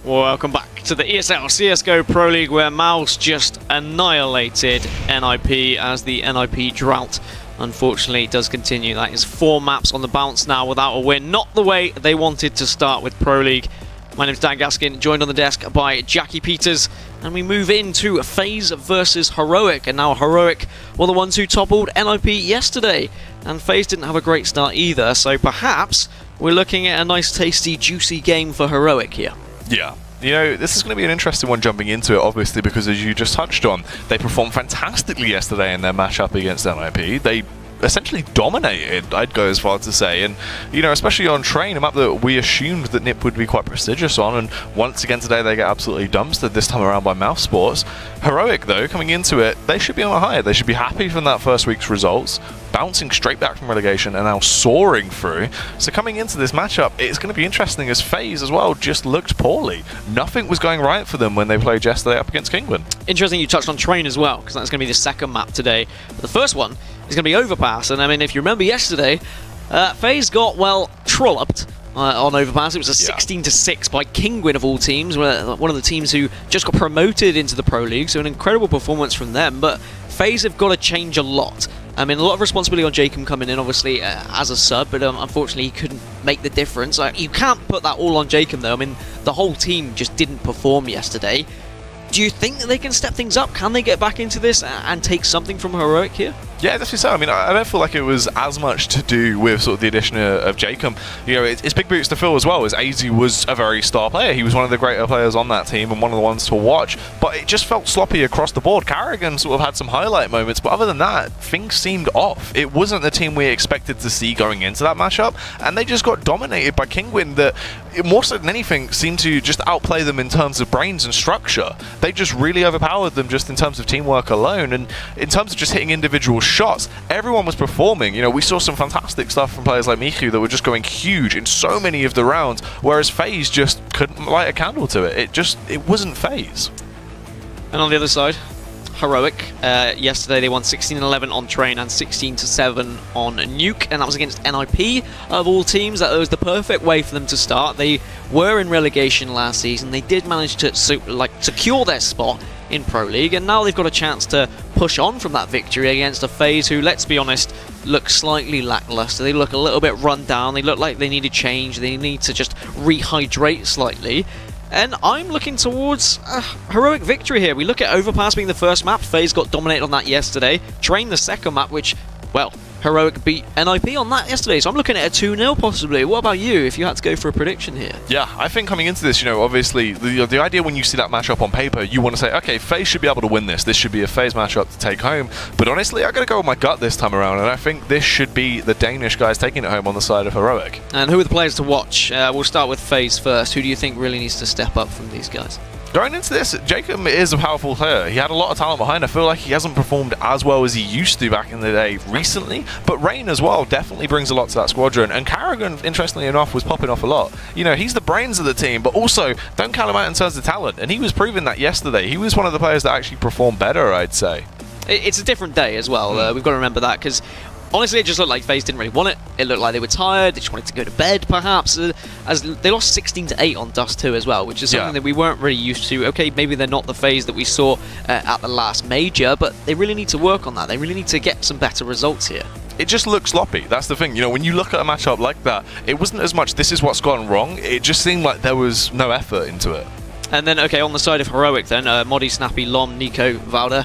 Welcome back to the ESL CSGO Pro League, where Mouse just annihilated NIP as the NIP drought unfortunately does continue. That is 4 maps on the bounce now without a win. Not the way they wanted to start with Pro League. My name is Dan Gaskin, joined on the desk by Jackie Peters, and we move into FaZe versus Heroic. And now Heroic were the ones who toppled NIP yesterday, and FaZe didn't have a great start either, so perhaps we're looking at a nice, tasty, juicy game for Heroic here. Yeah. You know, this is going to be an interesting one jumping into it, obviously, because as you just touched on, they performed fantastically yesterday in their matchup against NIP. They essentially dominated, I'd go as far to say, and you know, especially on Train, a map that we assumed that NIP would be quite prestigious on, and once again today they get absolutely dumpstered, this time around by Mouse Sports. Heroic though, coming into it, they should be on a high. They should be happy from that first week's results, bouncing straight back from relegation and now soaring through. So coming into this matchup, it's going to be interesting as FaZe as well just looked poorly. Nothing was going right for them when they played yesterday up against Kingwin. Interesting you touched on Train as well, because that's going to be the second map today. But the first one is going to be Overpass, and I mean, if you remember yesterday, FaZe got, well, trolloped on Overpass. It was a 16-6 by Kingwin of all teams, one of the teams who just got promoted into the Pro League, so an incredible performance from them. But FaZe have got to change a lot. I mean, a lot of responsibility on Jacob coming in, obviously, as a sub, but unfortunately he couldn't make the difference. You can't put that all on Jacob, though. I mean, the whole team just didn't perform yesterday. Do you think that they can step things up? Can they get back into this and take something from Heroic here? Yeah, definitely so. I mean, I don't feel like it was as much to do with sort of the addition of Jacob. You know, it's big boots to fill as well, as AZ was a very star player. He was one of the greater players on that team and one of the ones to watch, but it just felt sloppy across the board. Carrigan sort of had some highlight moments, but other than that, things seemed off. It wasn't the team we expected to see going into that matchup, and they just got dominated by Kingwin that, more so than anything, seemed to just outplay them in terms of brains and structure. They just really overpowered them just in terms of teamwork alone, and in terms of just hitting individual shots, everyone was performing. You know, we saw some fantastic stuff from players like Miku that were just going huge in so many of the rounds, whereas FaZe just couldn't light a candle to it. It wasn't FaZe. And on the other side, Heroic, yesterday they won 16-11 on Train and 16-7 on Nuke, and that was against NIP of all teams. That was the perfect way for them to start. They were in relegation last season. They did manage to secure their spot in Pro League, and now they've got a chance to push on from that victory against a FaZe who, let's be honest, look slightly lackluster. They look a little bit run down. They look like they need a change. They need to just rehydrate slightly. And I'm looking towards a Heroic victory here. We look at Overpass being the first map. FaZe got dominated on that yesterday. Train the second map, which, well, Heroic beat NIP on that yesterday. So I'm looking at a 2-0 possibly. What about you, if you had to go for a prediction here? Yeah, I think coming into this, you know, obviously, the idea when you see that matchup on paper, you want to say, okay, FaZe should be able to win this. This should be a FaZe matchup to take home. But honestly, I got to go with my gut this time around, and I think this should be the Danish guys taking it home on the side of Heroic. And who are the players to watch? We'll start with FaZe first. Who do you think really needs to step up from these guys? Going into this, Jacob is a powerful player. He had a lot of talent behind. I feel like he hasn't performed as well as he used to back in the day recently, but Rain as well definitely brings a lot to that squadron, and Carrigan, interestingly enough, was popping off a lot. You know, he's the brains of the team, but also don't count him out in terms of talent, and he was proving that yesterday. He was one of the players that actually performed better, I'd say. It's a different day as well. We've got to remember that, because honestly, it just looked like FaZe didn't really want it. It looked like they were tired. They just wanted to go to bed, perhaps. As they lost 16-8 on Dust 2 as well, which is something that we weren't really used to. Okay, maybe they're not the FaZe that we saw at the last major, but they really need to work on that. They really need to get some better results here. It just looks sloppy. That's the thing. You know, when you look at a matchup like that, it wasn't as much this is what's gone wrong. It just seemed like there was no effort into it. And then, okay, on the side of Heroic then, Modi, Snappy, Lom, Nico, Valda.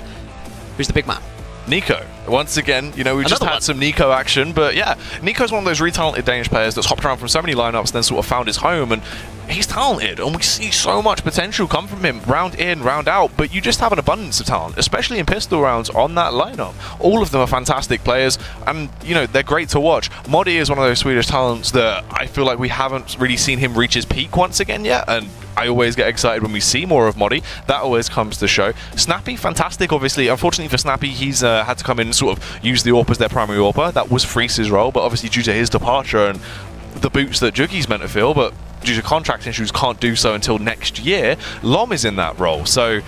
Who's the big man? Nico. Once again, you know, we've just had some Nico action, but yeah, Nico's one of those really talented Danish players that's hopped around from so many lineups and then sort of found his home, and he's talented, and we see so much potential come from him, round in, round out, but you just have an abundance of talent, especially in pistol rounds on that lineup. All of them are fantastic players, and, you know, they're great to watch. Modi is one of those Swedish talents that I feel like we haven't really seen him reach his peak once again yet, and I always get excited when we see more of Modi. That always comes to show. Snappy, fantastic, obviously. Unfortunately for Snappy, he's had to come in and sort of use the AWP as their primary AWPer. That was Freese's role, but obviously due to his departure and the boots that Jugi's meant to fill, but due to contract issues can't do so until next year, Lom is in that role. So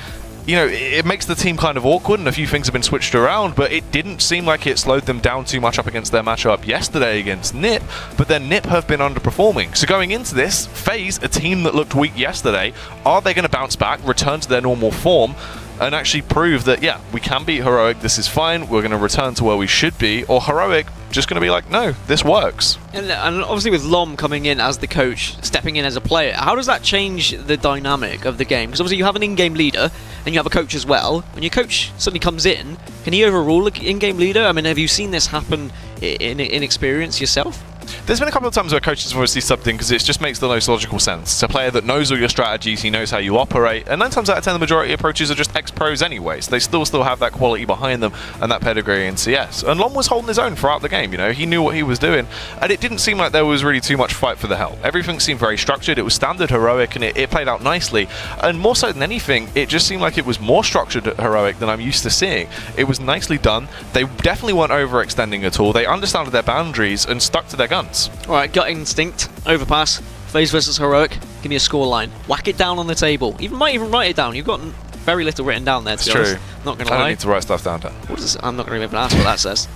you know, it makes the team kind of awkward, and a few things have been switched around, but it didn't seem like it slowed them down too much up against their matchup yesterday against NiP, but then NiP have been underperforming. So going into this, FaZe, a team that looked weak yesterday, are they going to bounce back, return to their normal form, and actually prove that, yeah, we can beat Heroic, this is fine, we're going to return to where we should be, or Heroic just going to be like, no, this works. And obviously with Lom coming in as the coach, stepping in as a player, how does that change the dynamic of the game? Because obviously you have an in-game leader, and you have a coach as well. When your coach suddenly comes in, can he overrule an in-game leader? I mean, have you seen this happen in experience yourself? There's been a couple of times where coaches have obviously subbed in because it just makes the most logical sense. It's a player that knows all your strategies, he knows how you operate, and 9 times out of 10 the majority of approaches are just ex-pros anyway, so they still have that quality behind them and that pedigree in CS. And Lom was holding his own throughout the game, you know, he knew what he was doing, and it didn't seem like there was really too much fight for the hell. Everything seemed very structured, it was standard Heroic, and it played out nicely, and more so than anything, it just seemed like it was more structured at Heroic than I'm used to seeing. It was nicely done, they definitely weren't overextending at all, they understood their boundaries and stuck to their guns. Alright, gut instinct, Overpass, FaZe versus Heroic, give me a scoreline. Whack it down on the table. Might even write it down. You've got very little written down there, to be honest. Not going to lie. I don't need to write stuff down. What is I'm not going to even ask what that says.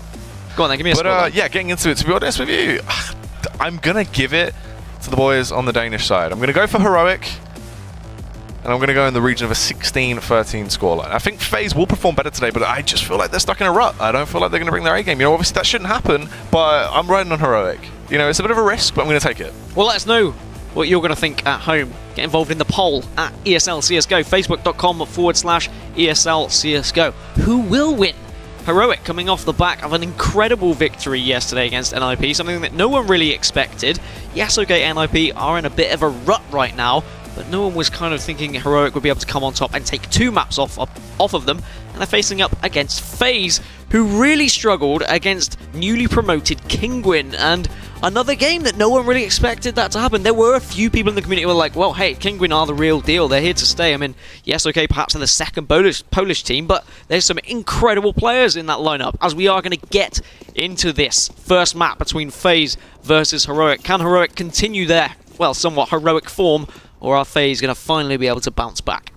Go on then, give me a scoreline. Yeah, getting into it, to be honest with you, I'm going to give it to the boys on the Danish side. I'm going to go for Heroic, and I'm going to go in the region of a 16-13 scoreline. I think FaZe will perform better today, but I just feel like they're stuck in a rut. I don't feel like they're going to bring their A game. You know, obviously that shouldn't happen, but I'm riding on Heroic. You know, it's a bit of a risk, but I'm going to take it. Well, let us know what you're going to think at home. Get involved in the poll at ESL CSGO, facebook.com/ESL CSGO. Who will win? Heroic coming off the back of an incredible victory yesterday against NIP, something that no one really expected. Yes, okay, NIP are in a bit of a rut right now, but no one was kind of thinking Heroic would be able to come on top and take 2 maps off of them, and they're facing up against FaZe, who really struggled against newly promoted Kinguin, and another game that no one really expected that to happen. There were a few people in the community who were like, well, hey, Kinguin are the real deal, they're here to stay. I mean, yes, okay, perhaps they're the second Polish team, but there's some incredible players in that lineup, as we are going to get into this first map between FaZe versus Heroic. Can Heroic continue their, well, somewhat heroic form, or are FaZe going to finally be able to bounce back?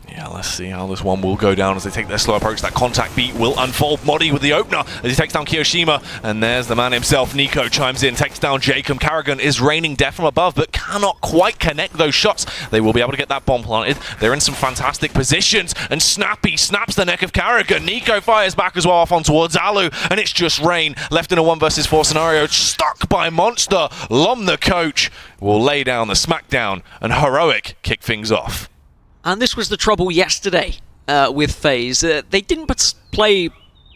Yeah, let's see how this one will go down as they take their slow approach. That contact beat will unfold. Modi with the opener as he takes down Kiyoshima. And there's the man himself. Nico chimes in, takes down Jacob. Karrigan is raining death from above, but cannot quite connect those shots. They will be able to get that bomb planted. They're in some fantastic positions. And Snappy snaps the neck of Karrigan. Nico fires back as well off on towards Alu. And it's just Rain left in a 1 versus 4 scenario. Stuck by Monster. Lom, the coach, will lay down the smackdown. And Heroic kick things off. And this was the trouble yesterday with FaZe. They didn't play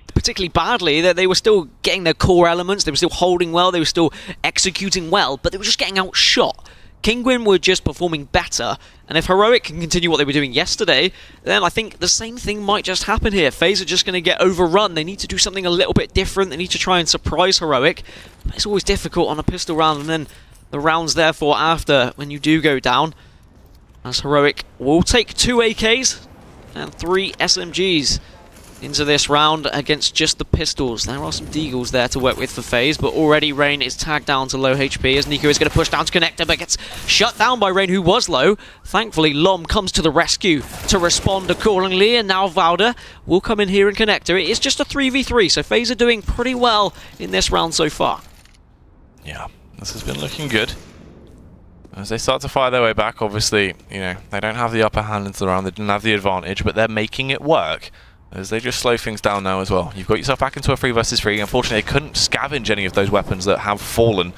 particularly badly. They were still getting their core elements. They were still holding well. They were still executing well. But they were just getting outshot. Kinguin were just performing better. And if Heroic can continue what they were doing yesterday, then I think the same thing might just happen here. FaZe are just going to get overrun. They need to do something a little bit different. They need to try and surprise Heroic. But it's always difficult on a pistol round. And then the rounds, therefore, after, when you do go down, as Heroic will take 2 AKs and 3 SMGs into this round against just the pistols. There are some deagles there to work with for FaZe, but already Rain is tagged down to low HP as Nico is going to push down to Connector, but gets shut down by Rain, who was low. Thankfully, Lom comes to the rescue to respond accordingly, and now Valda will come in here and Connector. It is just a 3v3, so FaZe are doing pretty well in this round so far. Yeah, this has been looking good. As they start to fire their way back, obviously, you know, they don't have the upper hand into the round, they didn't have the advantage, but they're making it work as they just slow things down now as well. You've got yourself back into a 3 versus 3. Unfortunately, they couldn't scavenge any of those weapons that have fallen.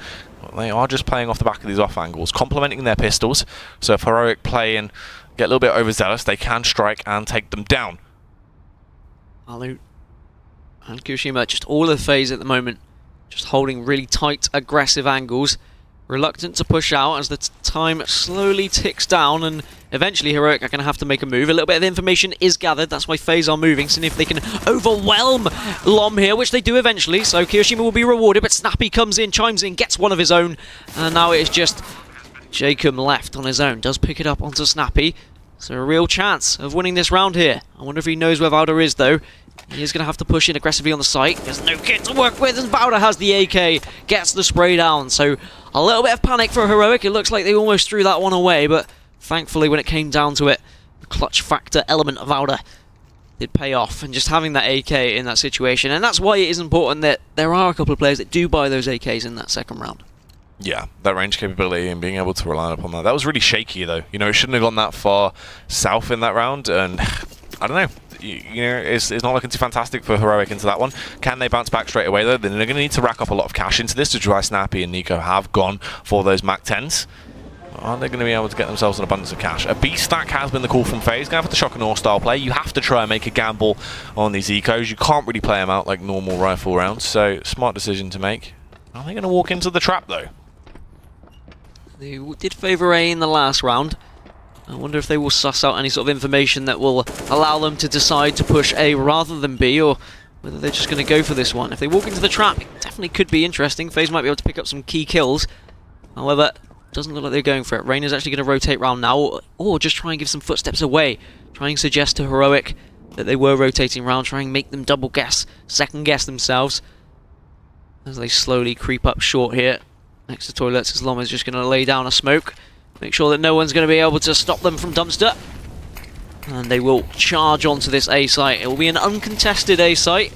They are just playing off the back of these off angles, complementing their pistols. So if Heroic play and get a little bit overzealous, they can strike and take them down. Alu and Kiyoshima, just all of the FaZe at the moment, just holding really tight, aggressive angles. Reluctant to push out as the time slowly ticks down, and eventually Heroic are going to have to make a move. A little bit of information is gathered, that's why FaZe are moving, seeing if they can overwhelm Lom here, which they do eventually. So Kiyoshima will be rewarded, but Snappy comes in, chimes in, gets one of his own, and now it is just Jacob left on his own. Does pick it up onto Snappy. So a real chance of winning this round here. I wonder if he knows where Valda is, though. He is going to have to push in aggressively on the site. There's no kit to work with, and Valda has the AK, gets the spray down. So a little bit of panic for Heroic. It looks like they almost threw that one away, but thankfully when it came down to it, the clutch factor element of Alder did pay off, and just having that AK in that situation. And that's why it is important that there are a couple of players that do buy those AKs in that second round. Yeah, that range capability and being able to rely upon that. That was really shaky, though. You know, it shouldn't have gone that far south in that round, and I don't know. You know, it's not looking too fantastic for Heroic into that one. Can they bounce back straight away, though? Then they're going to need to rack up a lot of cash into this, which is why Snappy and Nico have gone for those Mac 10s. Aren't they going to be able to get themselves an abundance of cash? A B stack has been the call from FaZe. Going for the shock and awe style play. You have to try and make a gamble on these ecos. You can't really play them out like normal rifle rounds, so smart decision to make. Are they going to walk into the trap, though? They did favour A in the last round. I wonder if they will suss out any sort of information that will allow them to decide to push A rather than B, or whether they're just going to go for this one. If they walk into the trap, it definitely could be interesting. FaZe might be able to pick up some key kills. However, doesn't look like they're going for it. Rain is actually going to rotate round now, or just try and give some footsteps away. Try and suggest to Heroic that they were rotating round, try and make them double guess, second guess themselves, as they slowly creep up short here. Next to toilets, as Lom is just going to lay down a smoke. Make sure that no one's going to be able to stop them from Dumpster. And they will charge onto this A site. It will be an uncontested A site,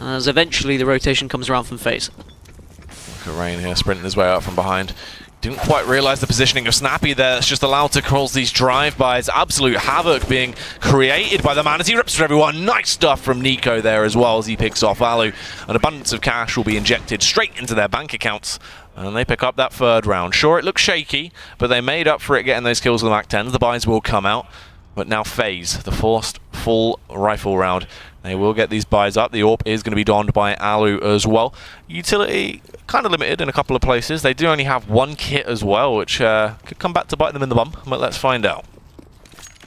as eventually the rotation comes around from FaZe. Look at Rain here, sprinting his way out from behind. Didn't quite realise the positioning of Snappy there. It's just allowed to cause these drive-bys. Absolute havoc being created by the man as he rips for everyone. Nice stuff from Nico there as well as he picks off Alu. An abundance of cash will be injected straight into their bank accounts. And they pick up that third round. Sure, it looks shaky, but they made up for it getting those kills with the Mac 10s. The buys will come out. But now FaZe, the first full rifle round. They will get these buys up. The AWP is going to be donned by Alu as well. Utility kind of limited in a couple of places. They do only have one kit as well, which could come back to bite them in the bum. But let's find out.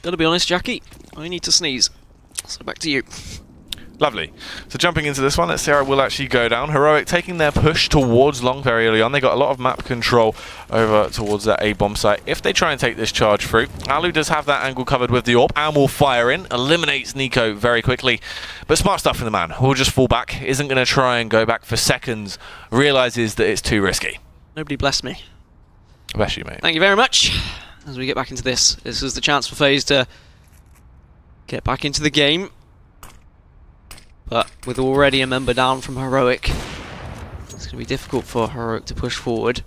Gotta be honest, Jackie. I need to sneeze. So back to you. Lovely. So jumping into this one, let's see how it will actually go down. Heroic taking their push towards long very early on. They got a lot of map control over towards that A bomb site. If they try and take this charge through, Alu does have that angle covered with the AWP and will fire in. Eliminates Nico very quickly. But smart stuff from the man. Will just fall back. Isn't going to try and go back for seconds. Realises that it's too risky. Nobody bless me. Bless you, mate. Thank you very much. As we get back into this, this is the chance for FaZe to get back into the game. But with already a member down from Heroic, it's going to be difficult for Heroic to push forward.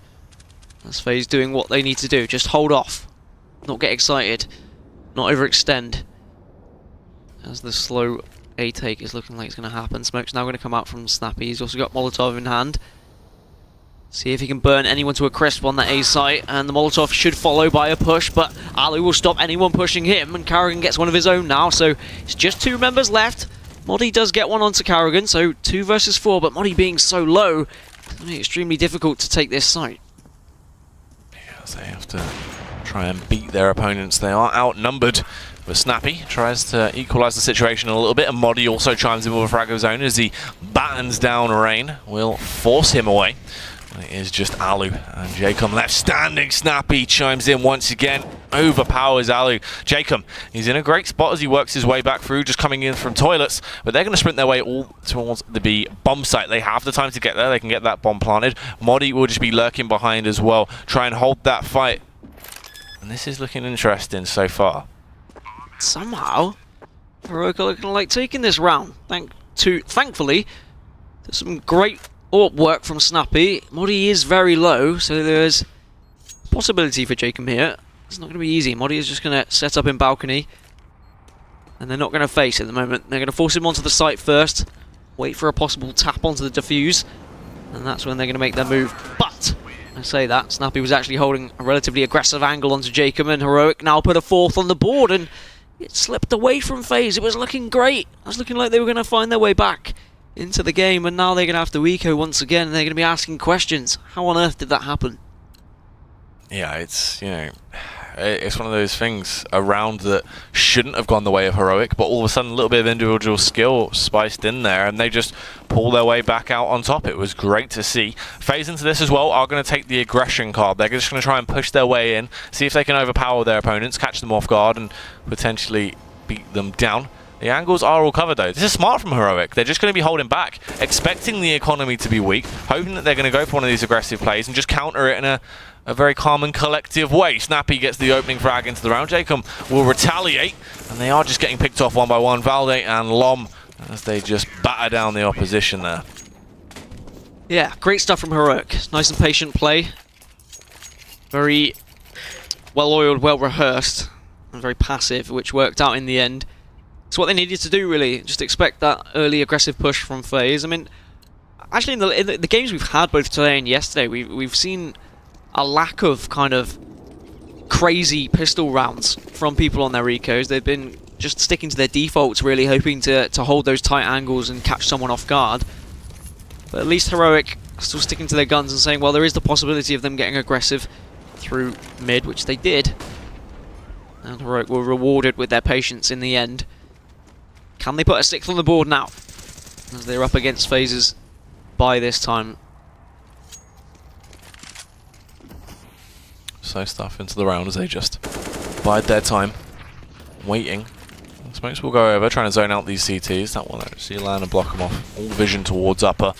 As FaZe doing what they need to do. Just hold off. Not get excited. Not overextend. As the slow A take is looking like it's going to happen. Smoke's now going to come out from Snappy. He's also got Molotov in hand. See if he can burn anyone to a crisp on that A site. And the Molotov should follow by a push. But Alu will stop anyone pushing him. And Carrigan gets one of his own now. So it's just two members left. Modi does get one onto Carrigan, so 2 versus 4, but Modi being so low, it's going to be extremely difficult to take this site. Yeah, they have to try and beat their opponents. They are outnumbered, but Snappy tries to equalise the situation a little bit, and Modi also chimes in with a frag of his own as he battens down Rain. Will force him away. It is just Alu, and Jacob left standing. Snappy chimes in once again, overpowers Alu. Jacob, he's in a great spot as he works his way back through, just coming in from toilets, but they're going to sprint their way all towards the B bomb site. They have the time to get there, they can get that bomb planted. Modi will just be lurking behind as well, try and hold that fight. And this is looking interesting so far. Somehow, Heroic are looking like taking this round, thankfully, there's some great AWP work from Snappy. Modi is very low, so there's possibility for Jacob here. It's not going to be easy. Modi is just going to set up in balcony. And they're not going to face at the moment. They're going to force him onto the site first. Wait for a possible tap onto the defuse. And that's when they're going to make their move. But, I say that, Snappy was actually holding a relatively aggressive angle onto Jacob, and Heroic now put a fourth on the board, and it slipped away from FaZe. It was looking great. It was looking like they were going to find their way back into the game, and now they're going to have to eco once again, and they're going to be asking questions. How on earth did that happen? Yeah, it's, you know, it's one of those things around that shouldn't have gone the way of Heroic, but all of a sudden a little bit of individual skill spiced in there, and they just pull their way back out on top. It was great to see. FaZe into this as well are going to take the aggression card. They're just going to try and push their way in, see if they can overpower their opponents, catch them off guard, and potentially beat them down. The angles are all covered though. This is smart from Heroic. They're just going to be holding back, expecting the economy to be weak, hoping that they're going to go for one of these aggressive plays and just counter it in a very calm and collective way. Snappy gets the opening frag into the round. Jacob will retaliate, and they are just getting picked off one by one. Valde and Lom, as they just batter down the opposition there. Yeah, great stuff from Heroic. Nice and patient play. Very well-oiled, well-rehearsed, and very passive, which worked out in the end. It's what they needed to do, really. Just expect that early aggressive push from FaZe. I mean, actually, in the games we've had both today and yesterday, we've seen a lack of kind of crazy pistol rounds from people on their recos. They've been just sticking to their defaults, really hoping to hold those tight angles and catch someone off guard. But at least Heroic are still sticking to their guns and saying, well, there is the possibility of them getting aggressive through mid, which they did. And Heroic were rewarded with their patience in the end. Can they put a sixth on the board now, as they're up against FaZe's by this time? So stuff into the round as they just bide their time, waiting. Smokes will go over, trying to zone out these CTs. That will actually land and block them off. All vision towards upper.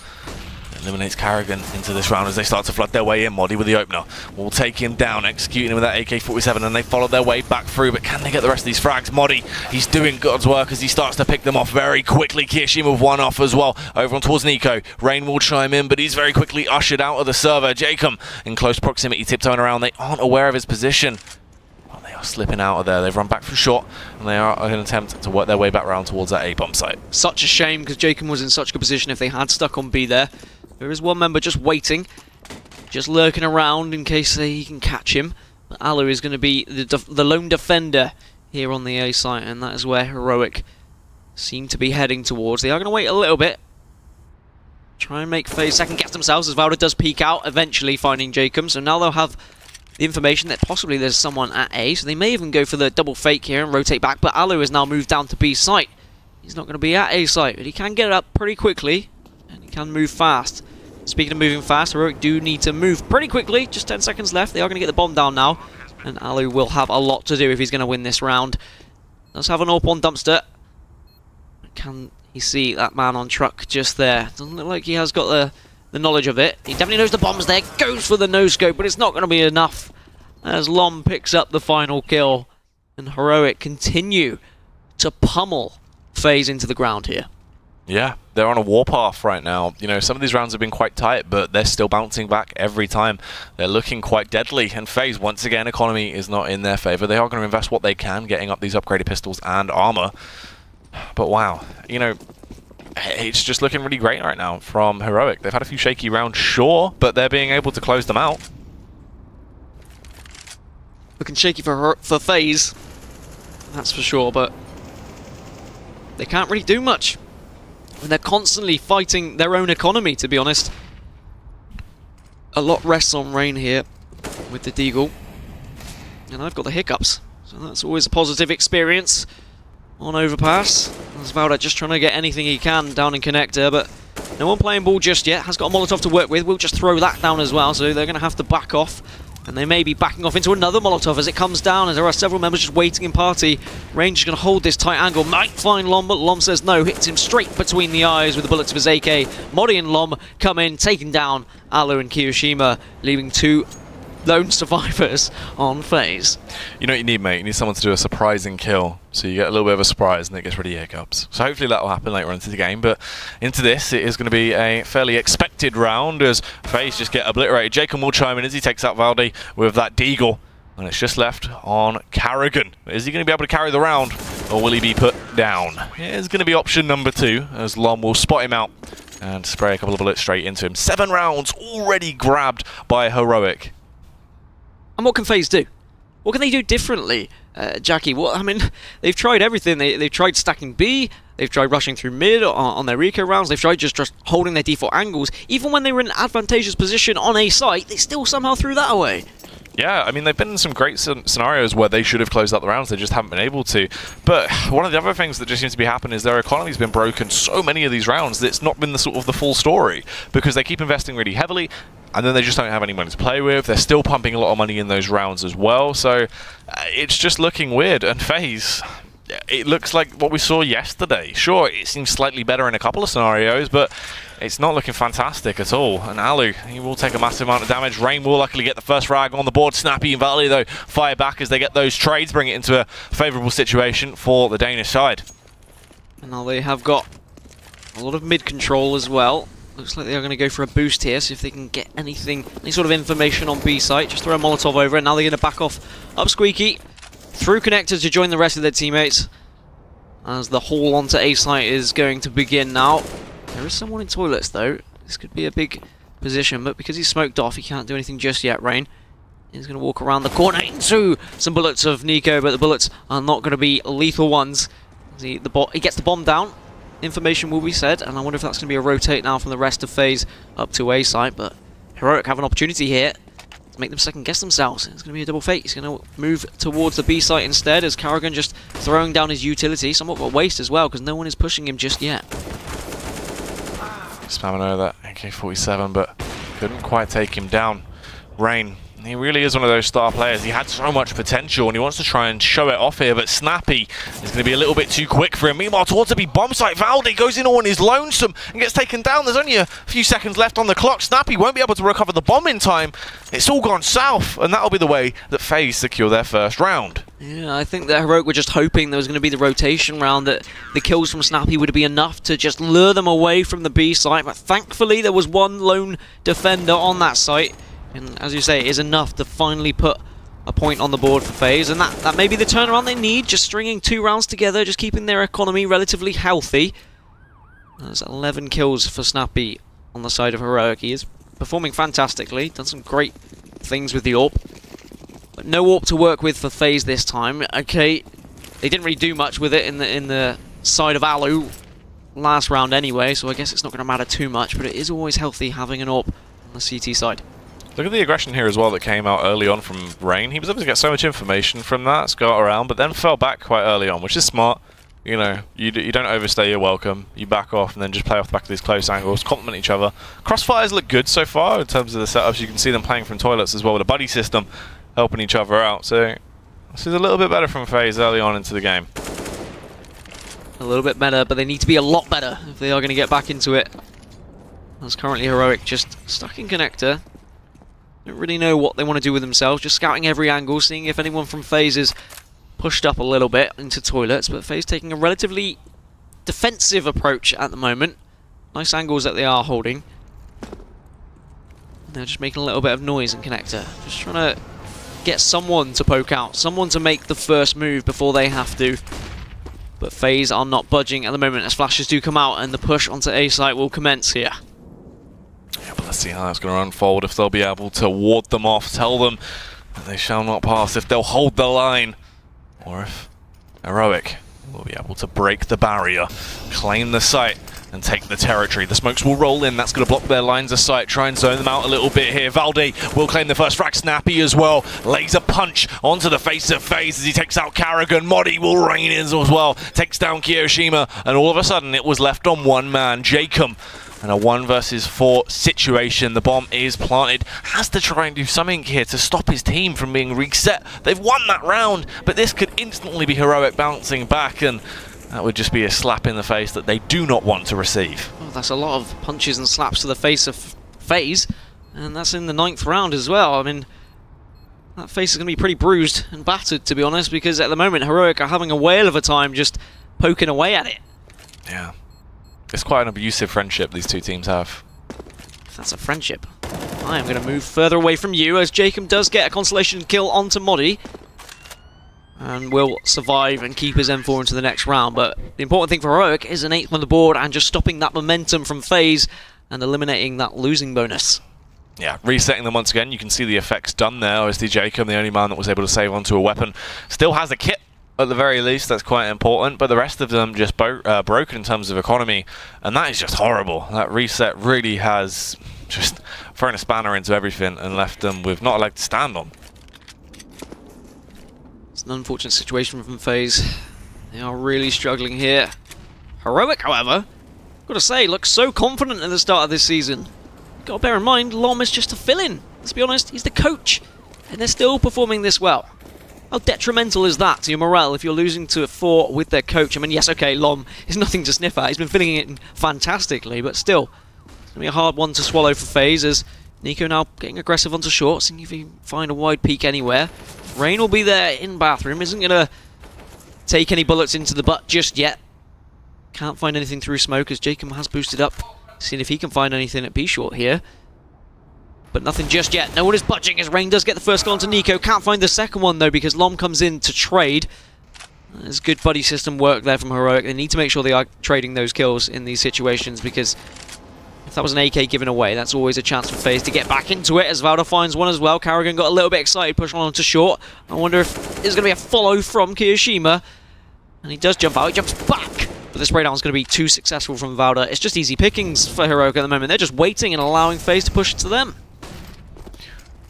Eliminates Carrigan into this round as they start to flood their way in. Modi with the opener will take him down, executing him with that AK-47, and they follow their way back through. But can they get the rest of these frags? Modi, he's doing God's work as he starts to pick them off very quickly. Kirishima with one off as well. Over on towards Nico. Rain will chime in, but he's very quickly ushered out of the server. Jacob in close proximity, tiptoeing around. They aren't aware of his position. They are slipping out of there. They've run back from short, and they are going to attempt to work their way back around towards that A-bomb site. Such a shame, because Jacob was in such a good position if they had stuck on B there. There is one member just waiting, just lurking around in case he can catch him. But Alu is going to be the lone defender here on the A site, and that is where Heroic seem to be heading towards. They are going to wait a little bit, try and make FaZe second guess themselves, as Valda does peek out, eventually finding Jacob. So now they'll have the information that possibly there's someone at A, so they may even go for the double fake here and rotate back. But Alu has now moved down to B site. He's not going to be at A site, but he can get it up pretty quickly, and he can move fast. Speaking of moving fast, Heroic do need to move pretty quickly. Just 10 seconds left. They are going to get the bomb down now, and Alu will have a lot to do if he's going to win this round. Does have an AWP on dumpster. Can he see that man on truck just there? Doesn't look like he has got the knowledge of it. He definitely knows the bomb's there. Goes for the no-scope, but it's not going to be enough, as Lom picks up the final kill, and Heroic continue to pummel FaZe into the ground here. Yeah, they're on a warpath right now. You know, some of these rounds have been quite tight, but they're still bouncing back every time. They're looking quite deadly, and FaZe, once again, economy is not in their favor. They are going to invest what they can, getting up these upgraded pistols and armor. But wow, you know, it's just looking really great right now from Heroic. They've had a few shaky rounds, sure, but they're being able to close them out. Looking shaky for FaZe, that's for sure, but they can't really do much. And they're constantly fighting their own economy, to be honest. A lot rests on Rain here with the Deagle. And I've got the hiccups, so that's always a positive experience on Overpass. There's Valda just trying to get anything he can down in connector, but no one playing ball just yet. Has got a Molotov to work with. We'll just throw that down as well, so they're going to have to back off. And they may be backing off into another Molotov as it comes down, as there are several members just waiting in party. Range is going to hold this tight angle. Might find Lom, but Lom says no. Hits him straight between the eyes with the bullets of his AK. Modi and Lom come in, taking down Alu and Kirishima, leaving two lone survivors on FaZe. You know what you need, mate? You need someone to do a surprising kill, so you get a little bit of a surprise and it gets rid of your hiccups. So hopefully that will happen later on into the game, but into this, it is going to be a fairly expected round as FaZe just get obliterated. Jacob will chime in as he takes out Valde with that Deagle, and it's just left on Carrigan. Is he going to be able to carry the round, or will he be put down? It's going to be option number 2, as Lom will spot him out and spray a couple of bullets straight into him. 7 rounds already grabbed by Heroic. And what can FaZe do? What can they do differently, Jackie? Well, I mean, they've tried everything. They've tried stacking B, they've tried rushing through mid on their Rico rounds, they've tried just holding their default angles. Even when they were in an advantageous position on A site, they still somehow threw that away. Yeah, I mean, they've been in some great scenarios where they should have closed out the rounds, they just haven't been able to. But one of the other things that just seems to be happening is their economy's been broken so many of these rounds that it's not been the sort of the full story, because they keep investing really heavily, and then they just don't have any money to play with. They're still pumping a lot of money in those rounds as well, so it's just looking weird. And FaZe, it looks like what we saw yesterday. Sure, it seems slightly better in a couple of scenarios, but it's not looking fantastic at all. And Alu, he will take a massive amount of damage. Rain will luckily get the first frag on the board. Snappy and Valley, though, fire back as they get those trades, bring it into a favourable situation for the Danish side. And now they have got a lot of mid-control as well. Looks like they are going to go for a boost here, see if they can get any sort of information on B site. Just throw a Molotov over it. Now they're going to back off up Squeaky through connectors to join the rest of their teammates. As the haul onto A site is going to begin now. There is someone in toilets though. This could be a big position, but because he's smoked off, he can't do anything just yet, Rain. He's going to walk around the corner into some bullets of Nico, but the bullets are not going to be lethal ones. He gets the bomb down. Information will be said, and I wonder if that's going to be a rotate now from the rest of FaZe up to A site, but Heroic have an opportunity here to make them second guess themselves. It's going to be a double fate. He's going to move towards the B site instead, as Karrigan just throwing down his utility, somewhat of a waste as well, because no one is pushing him just yet. Spamming over that AK-47, but couldn't quite take him down. Rain, he really is one of those star players. He had so much potential and he wants to try and show it off here, but Snappy is going to be a little bit too quick for him. Meanwhile, towards the B bomb site, Valde goes in all on his lonesome and gets taken down. There's only a few seconds left on the clock. Snappy won't be able to recover the bomb in time. It's all gone south, and that'll be the way that FaZe secure their first round. Yeah, I think that Heroic were just hoping there was going to be the rotation round, that the kills from Snappy would be enough to just lure them away from the B site, but thankfully there was one lone defender on that site. And as you say, it is enough to finally put a point on the board for FaZe, and that may be the turnaround they need, just stringing 2 rounds together, just keeping their economy relatively healthy. There's 11 kills for Snappy on the side of Heroic. He is performing fantastically, done some great things with the AWP. But no AWP to work with for FaZe this time. Okay, they didn't really do much with it in the side of Alu last round anyway, so I guess it's not going to matter too much, but it is always healthy having an AWP on the CT side. Look at the aggression here as well that came out early on from Rain. He was able to get so much information from that, scout around, but then fell back quite early on, which is smart. You know, you don't overstay your welcome. You back off and then just play off the back of these close angles, complement each other. Crossfires look good so far in terms of the setups. You can see them playing from toilets as well with a buddy system, helping each other out. So this is a little bit better from FaZe early on into the game. A little bit better, but they need to be a lot better if they are going to get back into it. As currently Heroic just stuck in connector. Don't really know what they want to do with themselves, just scouting every angle, seeing if anyone from FaZe is pushed up a little bit into toilets, but FaZe taking a relatively defensive approach at the moment. Nice angles that they are holding. They're just making a little bit of noise in connector, just trying to get someone to poke out, someone to make the first move before they have to. But FaZe are not budging at the moment as flashes do come out, and the push onto A site will commence here. Yeah, but let's see how that's going to unfold, if they'll be able to ward them off, tell them that they shall not pass, if they'll hold the line, or if Heroic will be able to break the barrier, claim the site, and take the territory. The smokes will roll in, that's going to block their lines of sight, try and zone them out a little bit here. Valde will claim the first frag. Snappy as well, lays a punch onto the face of FaZe as he takes out Karrigan. Modi will rain in as well, takes down Kiyoshima, and all of a sudden it was left on one man, Jacob. And a 1 versus 4 situation. The bomb is planted. Has to try and do something here to stop his team from being reset. They've won that round, but this could instantly be Heroic bouncing back, and that would just be a slap in the face that they do not want to receive. Oh, that's a lot of punches and slaps to the face of FaZe, and that's in the 9th round as well. I mean, that face is going to be pretty bruised and battered, to be honest, because at the moment Heroic are having a whale of a time just poking away at it. Yeah. It's quite an abusive friendship these two teams have. If that's a friendship, I am going to move further away from you, as Jacob does get a consolation kill onto Modi. And will survive and keep his M4 into the next round. But the important thing for Heroic is an 8th on the board and just stopping that momentum from FaZe and eliminating that losing bonus. Yeah, resetting them once again. You can see the effects done there. OSD Jacob, the only man that was able to save onto a weapon, still has a kit. At the very least, that's quite important, but the rest of them just broken in terms of economy, and that is just horrible. That reset really has just thrown a spanner into everything and left them with not a leg to stand on. It's an unfortunate situation from FaZe. They are really struggling here. Heroic, however, got to say, looks so confident at the start of this season. Got to bear in mind, Lom is just a fill-in. Let's be honest, he's the coach, and they're still performing this well. How detrimental is that to your morale if you're losing to 4 with their coach? I mean, yes, okay, Lom is nothing to sniff at. He's been filling it in fantastically, but still, it's going to be a hard one to swallow for FaZe as Nico now getting aggressive onto short, seeing if he can find a wide peek anywhere. Rain will be there in bathroom, isn't going to take any bullets into the butt just yet. Can't find anything through smoke as Jacob has boosted up, seeing if he can find anything at B-short here. But nothing just yet. No one is budging as Rain does get the first goal onto Nico. Can't find the second one though because Lom comes in to trade. There's good buddy system work there from Heroic. They need to make sure they are trading those kills in these situations because if that was an AK given away, that's always a chance for FaZe to get back into it as Valda finds one as well. Karrigan got a little bit excited, pushed on to short. I wonder if there's going to be a follow from Kiyoshima. And he does jump out, he jumps back. But the spray down is going to be too successful from Valda. It's just easy pickings for Heroic at the moment. They're just waiting and allowing FaZe to push it to them.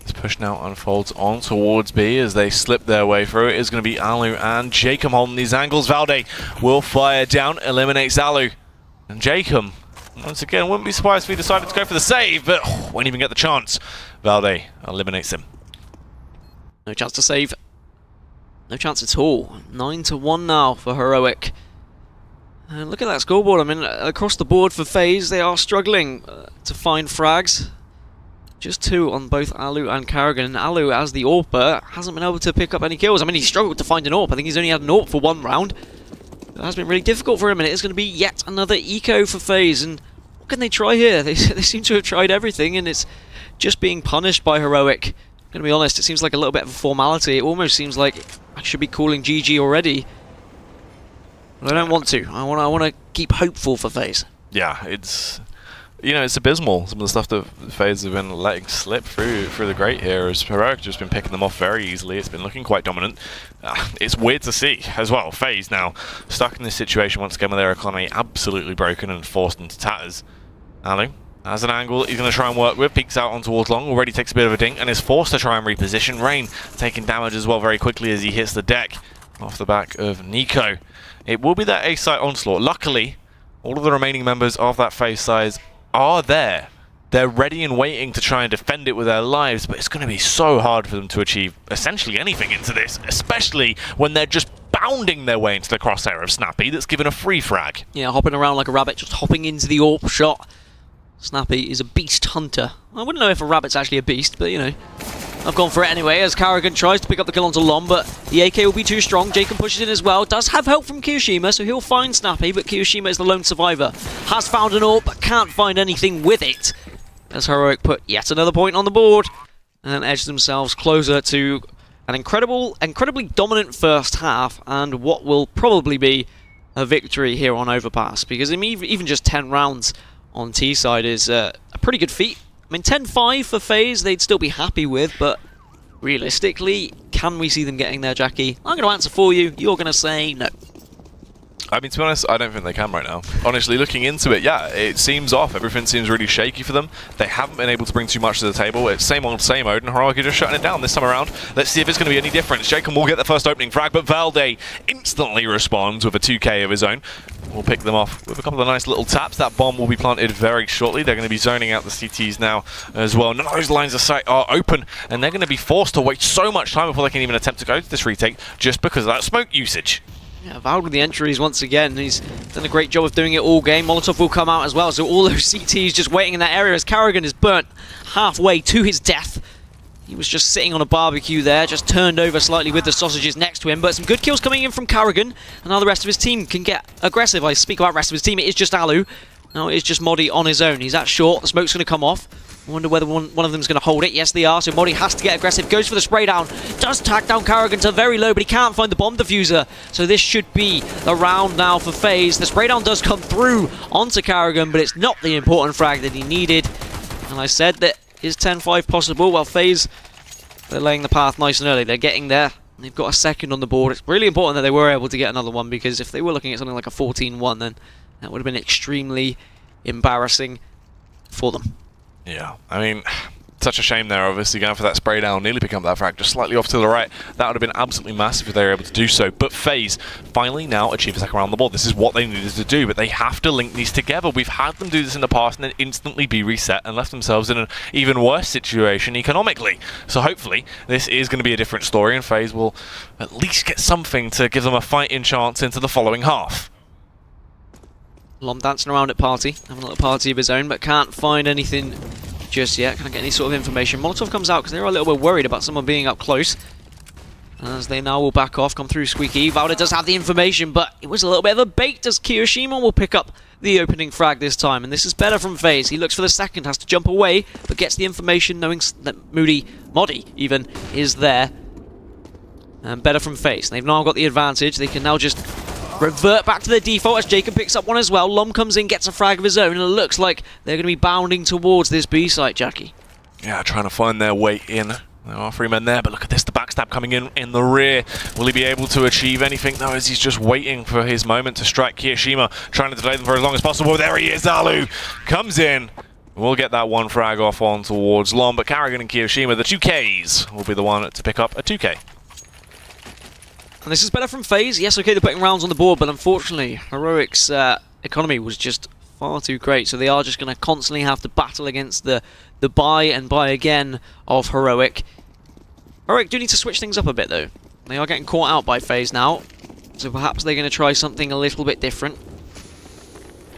This push now unfolds on towards B as they slip their way through. It is going to be Alu and Jacob holding these angles. Valde will fire down, eliminates Alu. And Jacob, once again, wouldn't be surprised if he decided to go for the save, but won't even get the chance. Valde eliminates him. No chance to save. No chance at all. 9-1 now for Heroic. And look at that scoreboard. I mean, across the board for FaZe, they are struggling to find frags. Just 2 on both Alu and Karrigan. And Alu, as the AWPer, hasn't been able to pick up any kills. I mean, he struggled to find an AWP. I think he's only had an AWP for 1 round. It has been really difficult for him, and it is going to be yet another eco for FaZe. And what can they try here? They seem to have tried everything, and it's just being punished by Heroic. I'm going to be honest, it seems like a little bit of a formality. It almost seems like I should be calling GG already. But I don't want to. I want to keep hopeful for FaZe. Yeah, it's... You know, it's abysmal, some of the stuff that FaZe have been letting slip through the grate here, as Heroic just been picking them off very easily. It's been looking quite dominant. It's weird to see as well. FaZe now stuck in this situation once again with their economy absolutely broken and forced into tatters. Alu has an angle that he's going to try and work with, peeks out on towards long, already takes a bit of a dink and is forced to try and reposition. Rain taking damage as well very quickly as he hits the deck off the back of Nico. It will be that A-site onslaught. Luckily, all of the remaining members of that FaZe side are there. They're ready and waiting to try and defend it with their lives, but it's going to be so hard for them to achieve essentially anything into this, especially when they're just bounding their way into the crosshair of Snappy that's given a free frag. Yeah, hopping around like a rabbit, just hopping into the AWP shot. Snappy is a beast hunter. I wouldn't know if a rabbit's actually a beast, but you know, I've gone for it anyway as Karrigan tries to pick up the kill onto Lom, but the AK will be too strong. Jacob pushes in as well. Does have help from Kiyoshima, so he'll find Snappy, but Kiyoshima is the lone survivor. Has found an AWP, but can't find anything with it. As Heroic put yet another point on the board and edge themselves closer to an incredibly dominant first half and what will probably be a victory here on Overpass, because even just 10 rounds on T side is a pretty good feat. I mean, 10-5 for FaZe, they'd still be happy with, but realistically, can we see them getting there, Jackie? I'm going to answer for you. You're going to say no. I mean, to be honest, I don't think they can right now. Honestly, looking into it, yeah, it seems off. Everything seems really shaky for them. They haven't been able to bring too much to the table. It's same old, and Heroic are just shutting it down this time around. Let's see if it's going to be any different. Jacob will get the first opening frag, but Valde instantly responds with a 2K of his own. We'll pick them off with a couple of nice little taps. That bomb will be planted very shortly. They're going to be zoning out the CTs now as well. None of those lines of sight are open, and they're going to be forced to wait so much time before they can even attempt to go to this retake just because of that smoke usage. Yeah, Valde with the entries once again. He's done a great job of doing it all game. Molotov will come out as well, so all those CTs just waiting in that area as Karrigan is burnt halfway to his death. He was just sitting on a barbecue there, just turned over slightly with the sausages next to him, but some good kills coming in from Karrigan, and now the rest of his team can get aggressive. I speak about rest of his team, it is just Alu. Now it is just Modi on his own. He's at short, the smoke's going to come off. I wonder whether one of them is going to hold it. Yes, they are, so Modi has to get aggressive, goes for the spray down, does tack down Karrigan to very low, but he can't find the bomb diffuser. So this should be a round now for FaZe. The spray down does come through onto Karrigan, but it's not the important frag that he needed. And I said that is 10-5 possible? Well, FaZe, they're laying the path nice and early. They're getting there. They've got a second on the board. It's really important that they were able to get another one, because if they were looking at something like a 14-1, then that would have been extremely embarrassing for them. Yeah, I mean, such a shame there, obviously, going for that spray down, nearly picking up that frag, just slightly off to the right. That would have been absolutely massive if they were able to do so. But FaZe finally now achieve a second round on the board. This is what they needed to do, but they have to link these together. We've had them do this in the past and then instantly be reset and left themselves in an even worse situation economically. So hopefully this is going to be a different story and FaZe will at least get something to give them a fighting chance into the following half. Lom dancing around at party, having a little party of his own, but can't find anything just yet. Can't get any sort of information. Molotov comes out because they're a little bit worried about someone being up close. As they now will back off, come through Squeaky. Valda does have the information, but it was a little bit of a bait as Kiyoshima will pick up the opening frag this time. And this is better from FaZe. He looks for the second, has to jump away, but gets the information knowing that Modi even is there. And better from FaZe. They've now got the advantage. They can now just revert back to their default as Jacob picks up one as well. Lom comes in, gets a frag of his own, and it looks like they're going to be bounding towards this B site, Jackie. Yeah, trying to find their way in. There are 3 men there, but look at this, the backstab coming in the rear. Will he be able to achieve anything? No, as he's just waiting for his moment to strike. Kiyoshima trying to delay them for as long as possible. There he is, Alu comes in. We'll get that one frag off on towards Lom, but Karrigan and Kiyoshima, the 2Ks, will be the one to pick up a 2K. And this is better from FaZe. Yes, okay, they're putting rounds on the board, but unfortunately, Heroic's economy was just far too great, so they are just going to constantly have to battle against the buy and buy again of Heroic. Heroic do need to switch things up a bit, though. They are getting caught out by FaZe now, so perhaps they're going to try something a little bit different.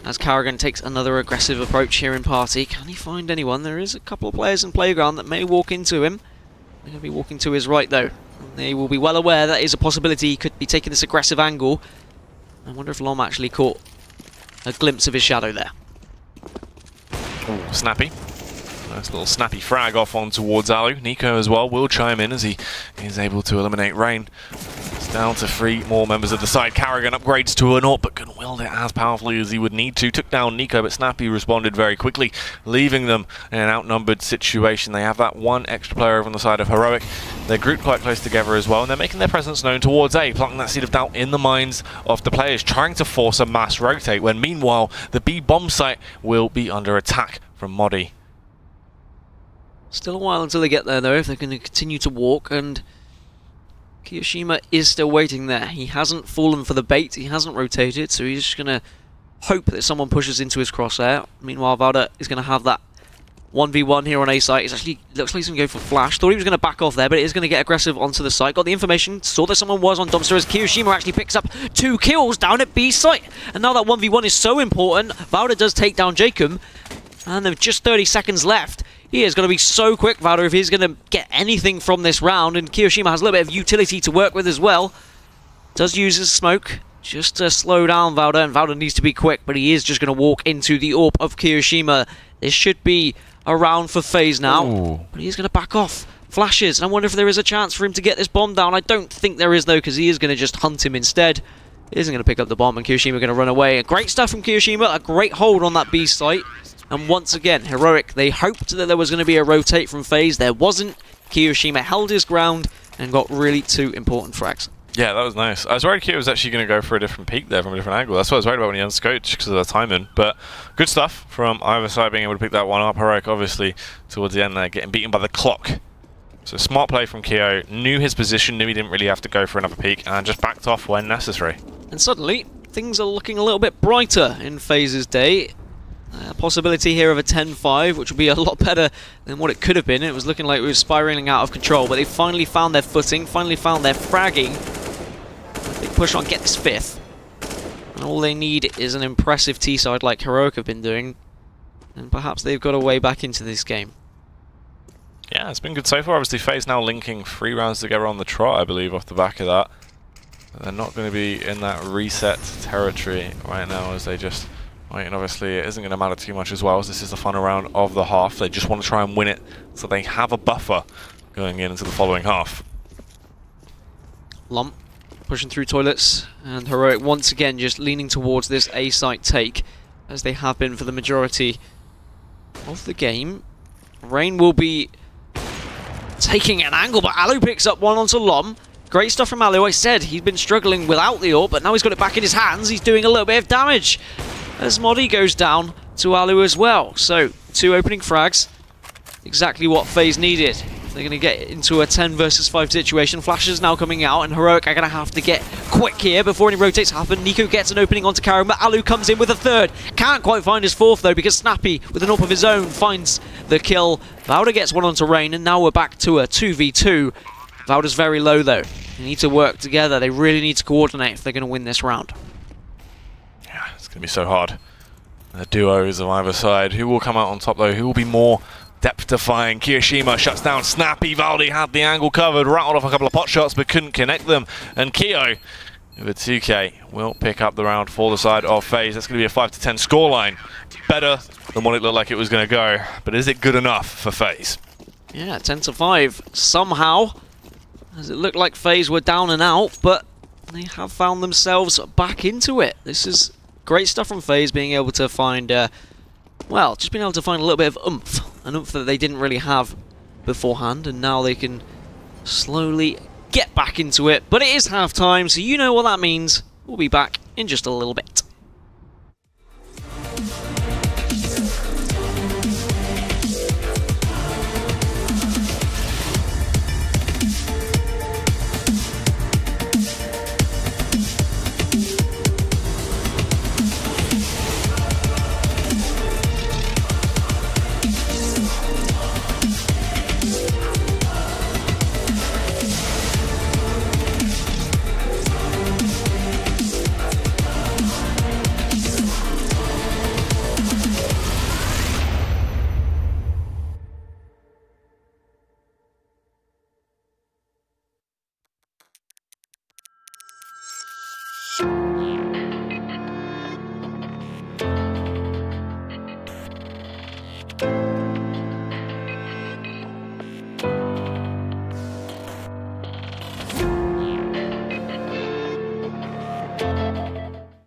As Karrigan takes another aggressive approach here in party. Can he find anyone? There is a couple of players in Playground that may walk into him. They're going to be walking to his right, though. They will be well aware that is a possibility. He could be taking this aggressive angle. I wonder if Lom actually caught a glimpse of his shadow there. Ooh, snappy. Nice little snappy frag off on towards Alu. Nico as well will chime in as he is able to eliminate Rain. It's down to 3 more members of the side. Karrigan upgrades to an AWP, but couldn't wield it as powerfully as he would need to. Took down Nico, but Snappy responded very quickly, leaving them in an outnumbered situation. They have that 1 extra player over on the side of Heroic. They're grouped quite close together as well, and they're making their presence known towards A, planting that seed of doubt in the minds of the players, trying to force a mass rotate, when meanwhile the B bomb site will be under attack from Modi. Still a while until they get there, though, if they're going to continue to walk, and Kiyoshima is still waiting there. He hasn't fallen for the bait, he hasn't rotated, so he's just going to hope that someone pushes into his crosshair. Meanwhile, Valda is going to have that 1v1 here on A site. It actually looks like he's going to go for flash. Thought he was going to back off there, but it is going to get aggressive onto the site. Got the information, saw that someone was on Dumpster as Kiyoshima actually picks up 2 kills down at B site. And now that 1v1 is so important, Valda does take down Jacob, and there are just 30 seconds left. He is going to be so quick, Valda, if he's going to get anything from this round. And Kiyoshima has a little bit of utility to work with as well. Does use his smoke just to slow down Valda, and Valda needs to be quick, but he is just going to walk into the AWP of Kiyoshima. This should be a round for FaZe now, Ooh. But he's going to back off. Flashes, and I wonder if there is a chance for him to get this bomb down. I don't think there is, though, because he is going to just hunt him instead. He isn't going to pick up the bomb, and Kiyoshima going to run away. Great stuff from Kiyoshima, a great hold on that B site. And once again, Heroic, they hoped that there was going to be a rotate from FaZe. There wasn't. Kiyoshima held his ground and got really 2 important frags. Yeah, that was nice. I was worried Kiyo was actually going to go for a different peek there from a different angle. That's what I was worried about when he unscoped, because of the timing. But good stuff from either side being able to pick that one up. Heroic, obviously, towards the end there, getting beaten by the clock. So smart play from Kiyo. Knew his position, knew he didn't really have to go for another peek, and just backed off when necessary. And suddenly, things are looking a little bit brighter in FaZe's day. Possibility here of a 10-5, which would be a lot better than what it could have been. It was looking like we were spiraling out of control, but they finally found their footing, finally found their fragging. They push on, get this 5th. And all they need is an impressive T-side like Heroic have been doing. And perhaps they've got a way back into this game. Yeah, it's been good so far. Obviously, FaZe now linking 3 rounds together on the trot, I believe, off the back of that. But they're not going to be in that reset territory right now as they just wait. And obviously, it isn't going to matter too much as well, as this is the final round of the half. They just want to try and win it so they have a buffer going into the following half. Lump pushing through toilets, and Heroic once again just leaning towards this A site take, as they have been for the majority of the game. Rain will be taking an angle, but Alu picks up one onto Lom. Great stuff from Alu. I said he's been struggling without the AWP, but now he's got it back in his hands. He's doing a little bit of damage as Modi goes down to Alu as well. So 2 opening frags. exactly what FaZe needed. They're going to get into a 10 versus 5 situation. Flash is now coming out, and Heroic are going to have to get quick here before any rotates happen. Nico gets an opening onto Karen, but Alu comes in with a third. Can't quite find his fourth, though, because Snappy, with an AWP of his own, finds the kill. Vauda gets one onto Rain, and now we're back to a 2v2. Vauda's very low, though. They need to work together. They really need to coordinate if they're going to win this round. Yeah, it's going to be so hard. The duos on either side. Who will come out on top, though? Who will be more depth-defying? Kiyoshima shuts down Snappy. Valdi had the angle covered, rattled off a couple of pot shots, but couldn't connect them. And Keo, with a 2K, will pick up the round for the side of FaZe. That's going to be a 5-10 scoreline. Better than what it looked like it was going to go. But is it good enough for FaZe? Yeah, 10-5. Somehow, as it looked like FaZe were down and out, but they have found themselves back into it. This is great stuff from FaZe, being able to find, well, just being able to find a little bit of oomph. An oomph that they didn't really have beforehand, and now they can slowly get back into it. But it is half-time, so you know what that means. We'll be back in just a little bit.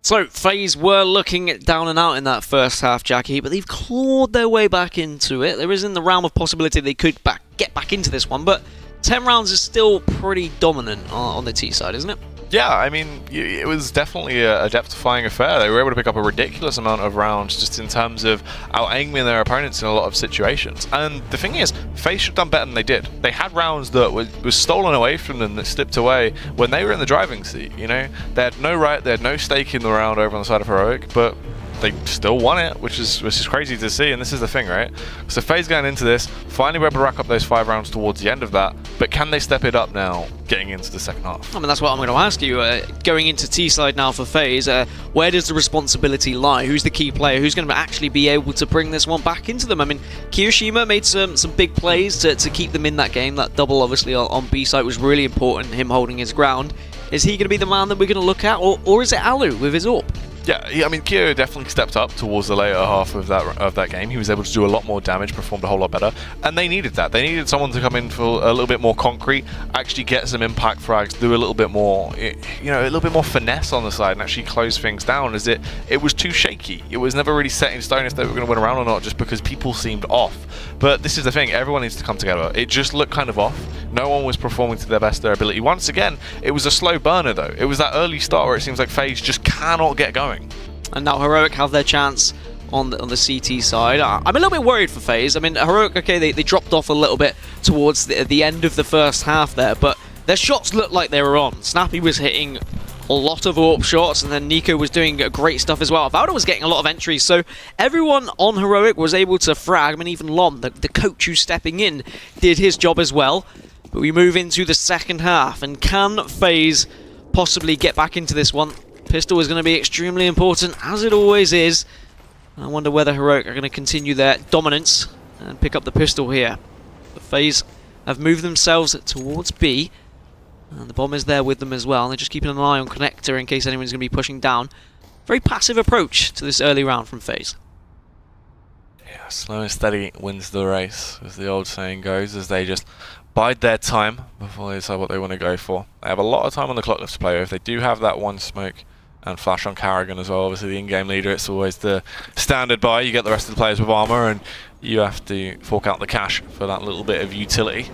So, FaZe were looking down and out in that first half, Jackie, but they've clawed their way back into it. There is in the realm of possibility they could get back into this one, but 10 rounds is still pretty dominant on the T side, isn't it? Yeah, I mean, it was definitely a depth-defying affair. They were able to pick up a ridiculous amount of rounds just in terms of out-aiming their opponents in a lot of situations. And the thing is, FaZe should have done better than they did. They had rounds that was stolen away from them, that slipped away when they were in the driving seat, you know? They had no right, they had no stake in the round over on the side of Heroic, but they still won it, which is crazy to see. And this is the thing, right? So FaZe going into this, finally were able to rack up those 5 rounds towards the end of that, but can they step it up now getting into the second half? I mean, that's what I'm going to ask you. Going into T-side now for FaZe, where does the responsibility lie? Who's the key player? Who's going to actually be able to bring this one back into them? I mean, Kiyoshima made some big plays to keep them in that game. That double, obviously, on B-side was really important, him holding his ground. Is he going to be the man that we're going to look at, or is it Alu with his AWP? Yeah, I mean, Kyo definitely stepped up towards the later half of that game. He was able to do a lot more damage, performed a whole lot better, and they needed that. They needed someone to come in for a little bit more concrete, actually get some impact frags, do a little bit more, you know, a little bit more finesse on the side, and actually close things down. As it was too shaky. It was never really set in stone if they were going to win a round or not, just because people seemed off. But this is the thing: everyone needs to come together. It just looked kind of off. No one was performing to their best of their ability. Once again, it was a slow burner though. It was that early start where it seems like FaZe just cannot get going. And now Heroic have their chance on the CT side. I'm a little bit worried for FaZe. I mean, Heroic, okay, they dropped off a little bit towards the end of the first half there, but their shots looked like they were on. Snappy was hitting a lot of AWP shots, and then Nico was doing great stuff as well. Vauda was getting a lot of entries, so everyone on Heroic was able to frag. I mean, even Lom, the coach who's stepping in, did his job as well. But we move into the second half, and can FaZe possibly get back into this one? Pistol is going to be extremely important, as it always is. I wonder whether Heroic are going to continue their dominance and pick up the pistol here. But FaZe have moved themselves towards B, and the bomb is there with them as well. And they're just keeping an eye on Connector in case anyone's going to be pushing down. Very passive approach to this early round from FaZe. Yeah, slow and steady wins the race, as the old saying goes, as they just bide their time before they decide what they want to go for. They have a lot of time on the clock left to play with. They do have that one smoke and flash on Carrigan as well. Obviously the in-game leader, it's always the standard buy. You get the rest of the players with armor, and you have to fork out the cash for that little bit of utility,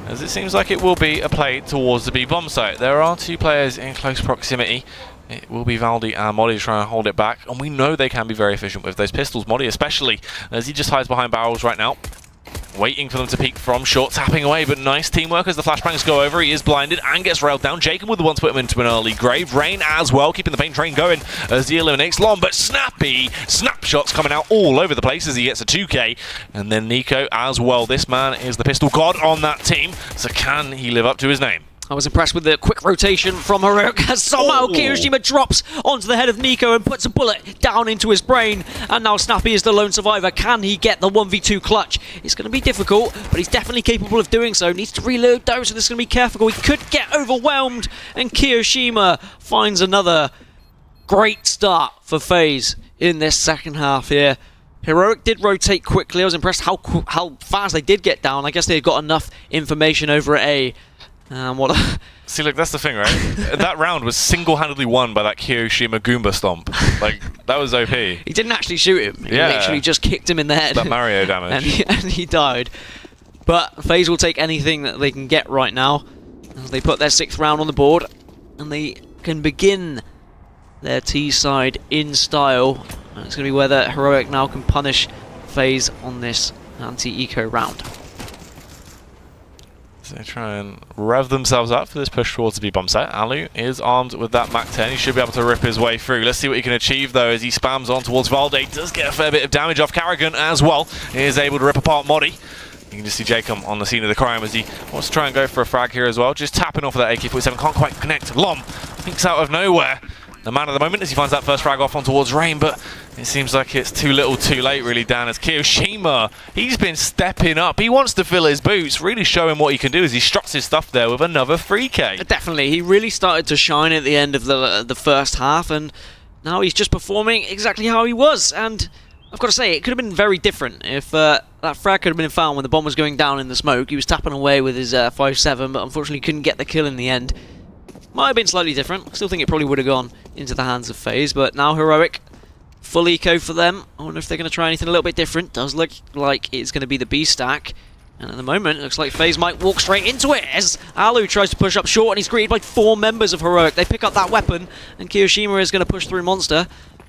as it seems like it will be a play towards the B bomb site. There are 2 players in close proximity. It will be Valdi and Modi trying to hold it back, and we know they can be very efficient with those pistols. Modi especially, as he just hides behind barrels right now. waiting for them to peek from short, tapping away, but nice teamwork as the flashbangs go over. He is blinded and gets railed down. Jacob with the one to put him into an early grave. Rain as well, keeping the paint train going as he eliminates Lom, but Snappy, snapshots coming out all over the place as he gets a 2K. And then Nico as well. This man is the pistol god on that team, so can he live up to his name? I was impressed with the quick rotation from Heroic as somehow Kiyoshima drops onto the head of Nico and puts a bullet down into his brain. And now Snappy is the lone survivor. Can he get the 1v2 clutch? It's going to be difficult, but he's definitely capable of doing so. Needs to reload though, so this is going to be careful. He could get overwhelmed, and Kiyoshima finds another great start for FaZe in this second half here. Heroic did rotate quickly. I was impressed how fast they did get down. I guess they had got enough information over at A. See, look, that's the thing, right? That round was single-handedly won by that Kiyoshima Goomba stomp. Like, that was OP. He didn't actually shoot him. He literally just kicked him in the head. That Mario damage. and he died. But FaZe will take anything that they can get right now as they put their 6th round on the board, and they can begin their T side in style. And it's going to be whether Heroic now can punish FaZe on this anti-eco round. They try and rev themselves up for this push towards the B-bomb set. Alu is armed with that Mac-10. He should be able to rip his way through. Let's see what he can achieve, though, as he spams on towards Valde. Does get a fair bit of damage off Carrigan as well. He is able to rip apart Modi. You can just see Jacob on the scene of the crime as he wants to try and go for a frag here as well. Just tapping off of that AK-47. Can't quite connect. Lom peeks out of nowhere. The man of the moment as he finds that first frag off on towards Rain, but it seems like it's too little too late really, Dan, as Kiyoshima, he's been stepping up. He wants to fill his boots, really showing what he can do as he struts his stuff there with another 3K. Definitely, he really started to shine at the end of the first half, and now he's just performing exactly how he was. And I've got to say, it could have been very different if that frag could have been found when the bomb was going down in the smoke. He was tapping away with his 5-7, but unfortunately couldn't get the kill in the end. Might have been slightly different. I still think it probably would have gone into the hands of FaZe, but now Heroic, full eco for them. I wonder if they're going to try anything a little bit different. Does look like it's going to be the B stack. And at the moment, it looks like FaZe might walk straight into it as Alu tries to push up short, and he's greeted by 4 members of Heroic. They pick up that weapon, and Kiyoshima is going to push through Monster.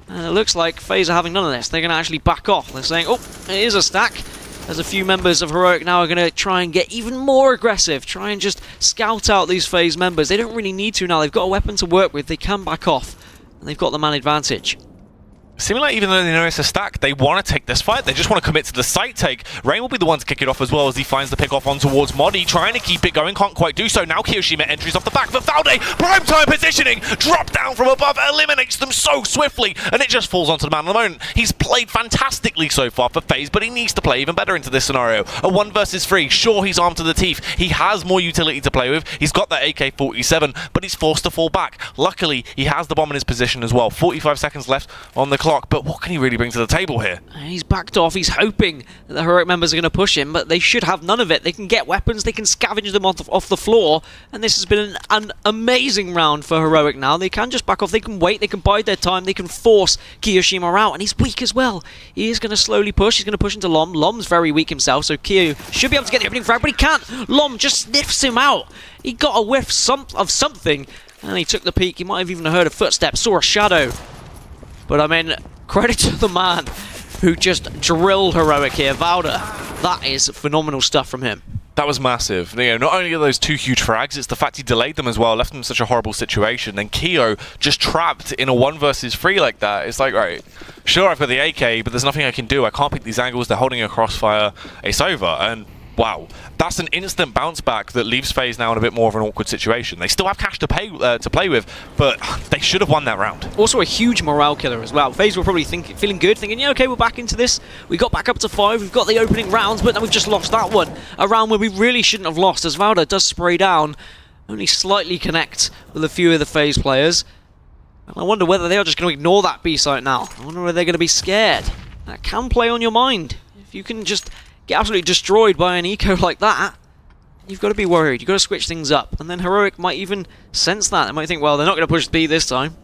And it looks like FaZe are having none of this. They're going to actually back off. They're saying, oh, it is a stack. As a few members of Heroic now are going to try and get even more aggressive, try and just scout out these FaZe members. They don't really need to now. They've got a weapon to work with. They can back off, and they've got the man advantage. Seeming like even though they know it's a stack, they want to take this fight. They just want to commit to the site take. Rain will be the one to kick it off as well as he finds the pick off on towards Modi, trying to keep it going, can't quite do so. Now Kiyoshima entries off the back, but Valde, prime time positioning, drop down from above, eliminates them so swiftly, and it just falls onto the man at the moment. He's played fantastically so far for FaZe, but he needs to play even better into this scenario. A 1 versus 3, sure, he's armed to the teeth. He has more utility to play with. He's got that AK-47, but he's forced to fall back. Luckily, he has the bomb in his position as well. 45 seconds left on the clock, but what can he really bring to the table here? He's backed off. He's hoping that the Heroic members are going to push him, but they should have none of it. They can get weapons, they can scavenge them off the floor, and this has been an amazing round for Heroic now. They can just back off, they can wait, they can bide their time, they can force Kiyoshima out, and he's weak as well. He is going to slowly push, he's going to push into Lom. Lom's very weak himself, so Kiyo should be able to get the opening frag, but he can't. Lom just sniffs him out. He got a whiff of something, and he took the peek. He might have even heard a footstep, saw a shadow. But I mean, credit to the man who just drilled Heroic here, Valde. That is phenomenal stuff from him. That was massive. You know, not only are those 2 huge frags, it's the fact he delayed them as well, left them in such a horrible situation. Then Kiyo just trapped in a 1 versus 3 like that. It's like, right, sure, I've got the AK, but there's nothing I can do. I can't pick these angles. They're holding a crossfire. It's over. And wow, that's an instant bounce back that leaves FaZe now in a bit more of an awkward situation. They still have cash to play with, but they should have won that round. Also a huge morale killer as well. FaZe were probably feeling good, thinking, yeah, okay, we're back into this. We got back up to 5, we've got the opening rounds, but then we've just lost that one. A round where we really shouldn't have lost, as Valde does spray down, only slightly connect with a few of the FaZe players. And I wonder whether they are just going to ignore that B site now. I wonder whether they're going to be scared. That can play on your mind. If you can just get absolutely destroyed by an eco like that, you've got to be worried. You've got to switch things up. And then Heroic might even sense that. They might think, well, they're not going to push B this time.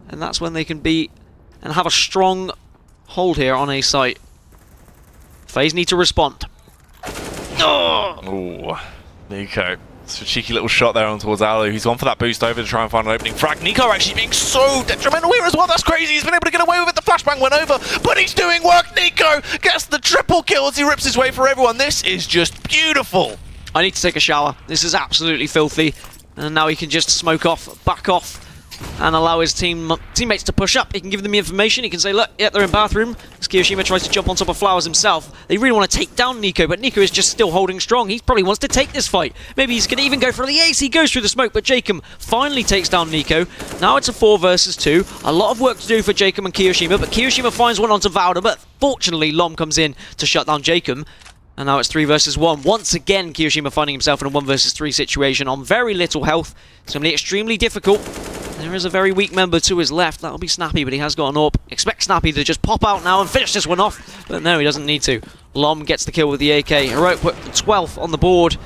And that's when they can be and have a strong hold here on a site. FaZe need to respond. Oh, Nico. It's a cheeky little shot there on towards Alu. He's gone for that boost over to try and find an opening frag. Nico actually being so detrimental here as well. That's crazy. He's been able to get away with it. The flashbang went over, but he's doing work. Nico gets the triple kill as he rips his way for everyone. This is just beautiful. I need to take a shower. This is absolutely filthy. And now he can just smoke off, back off, and allow his teammates to push up. He can give them the information. He can say, look, yeah, they're in bathroom. As Kiyoshima tries to jump on top of Flowers himself. They really want to take down Nico, but Nico is just still holding strong. He probably wants to take this fight. Maybe he's going to even go for the ace. He goes through the smoke, but Jacob finally takes down Nico. Now it's a 4 versus 2. A lot of work to do for Jacob and Kiyoshima, but Kiyoshima finds one onto Valda, but fortunately Lom comes in to shut down Jacob. And now it's 3 versus 1. Once again, Kiyoshima finding himself in a 1 versus 3 situation on very little health. It's going to be extremely difficult. There is a very weak member to his left. That'll be Snappy, but he has got an AWP. Expect Snappy to just pop out now and finish this one off. But no, he doesn't need to. Lom gets the kill with the AK. Heroic put 12th on the board.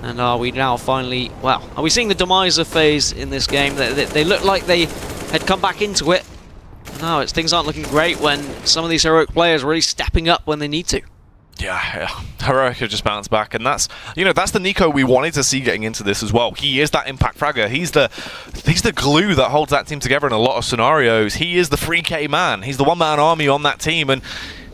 And are we now finally... Well, are we seeing the demise of FaZe in this game? They look like they had come back into it. No, things aren't looking great when some of these Heroic players are really stepping up when they need to. Yeah, Heroic have just bounced back, and that's the Nico we wanted to see getting into this as well. He is that impact fragger. He's the glue that holds that team together in a lot of scenarios. He is the 3K man. He's the one-man army on that team, and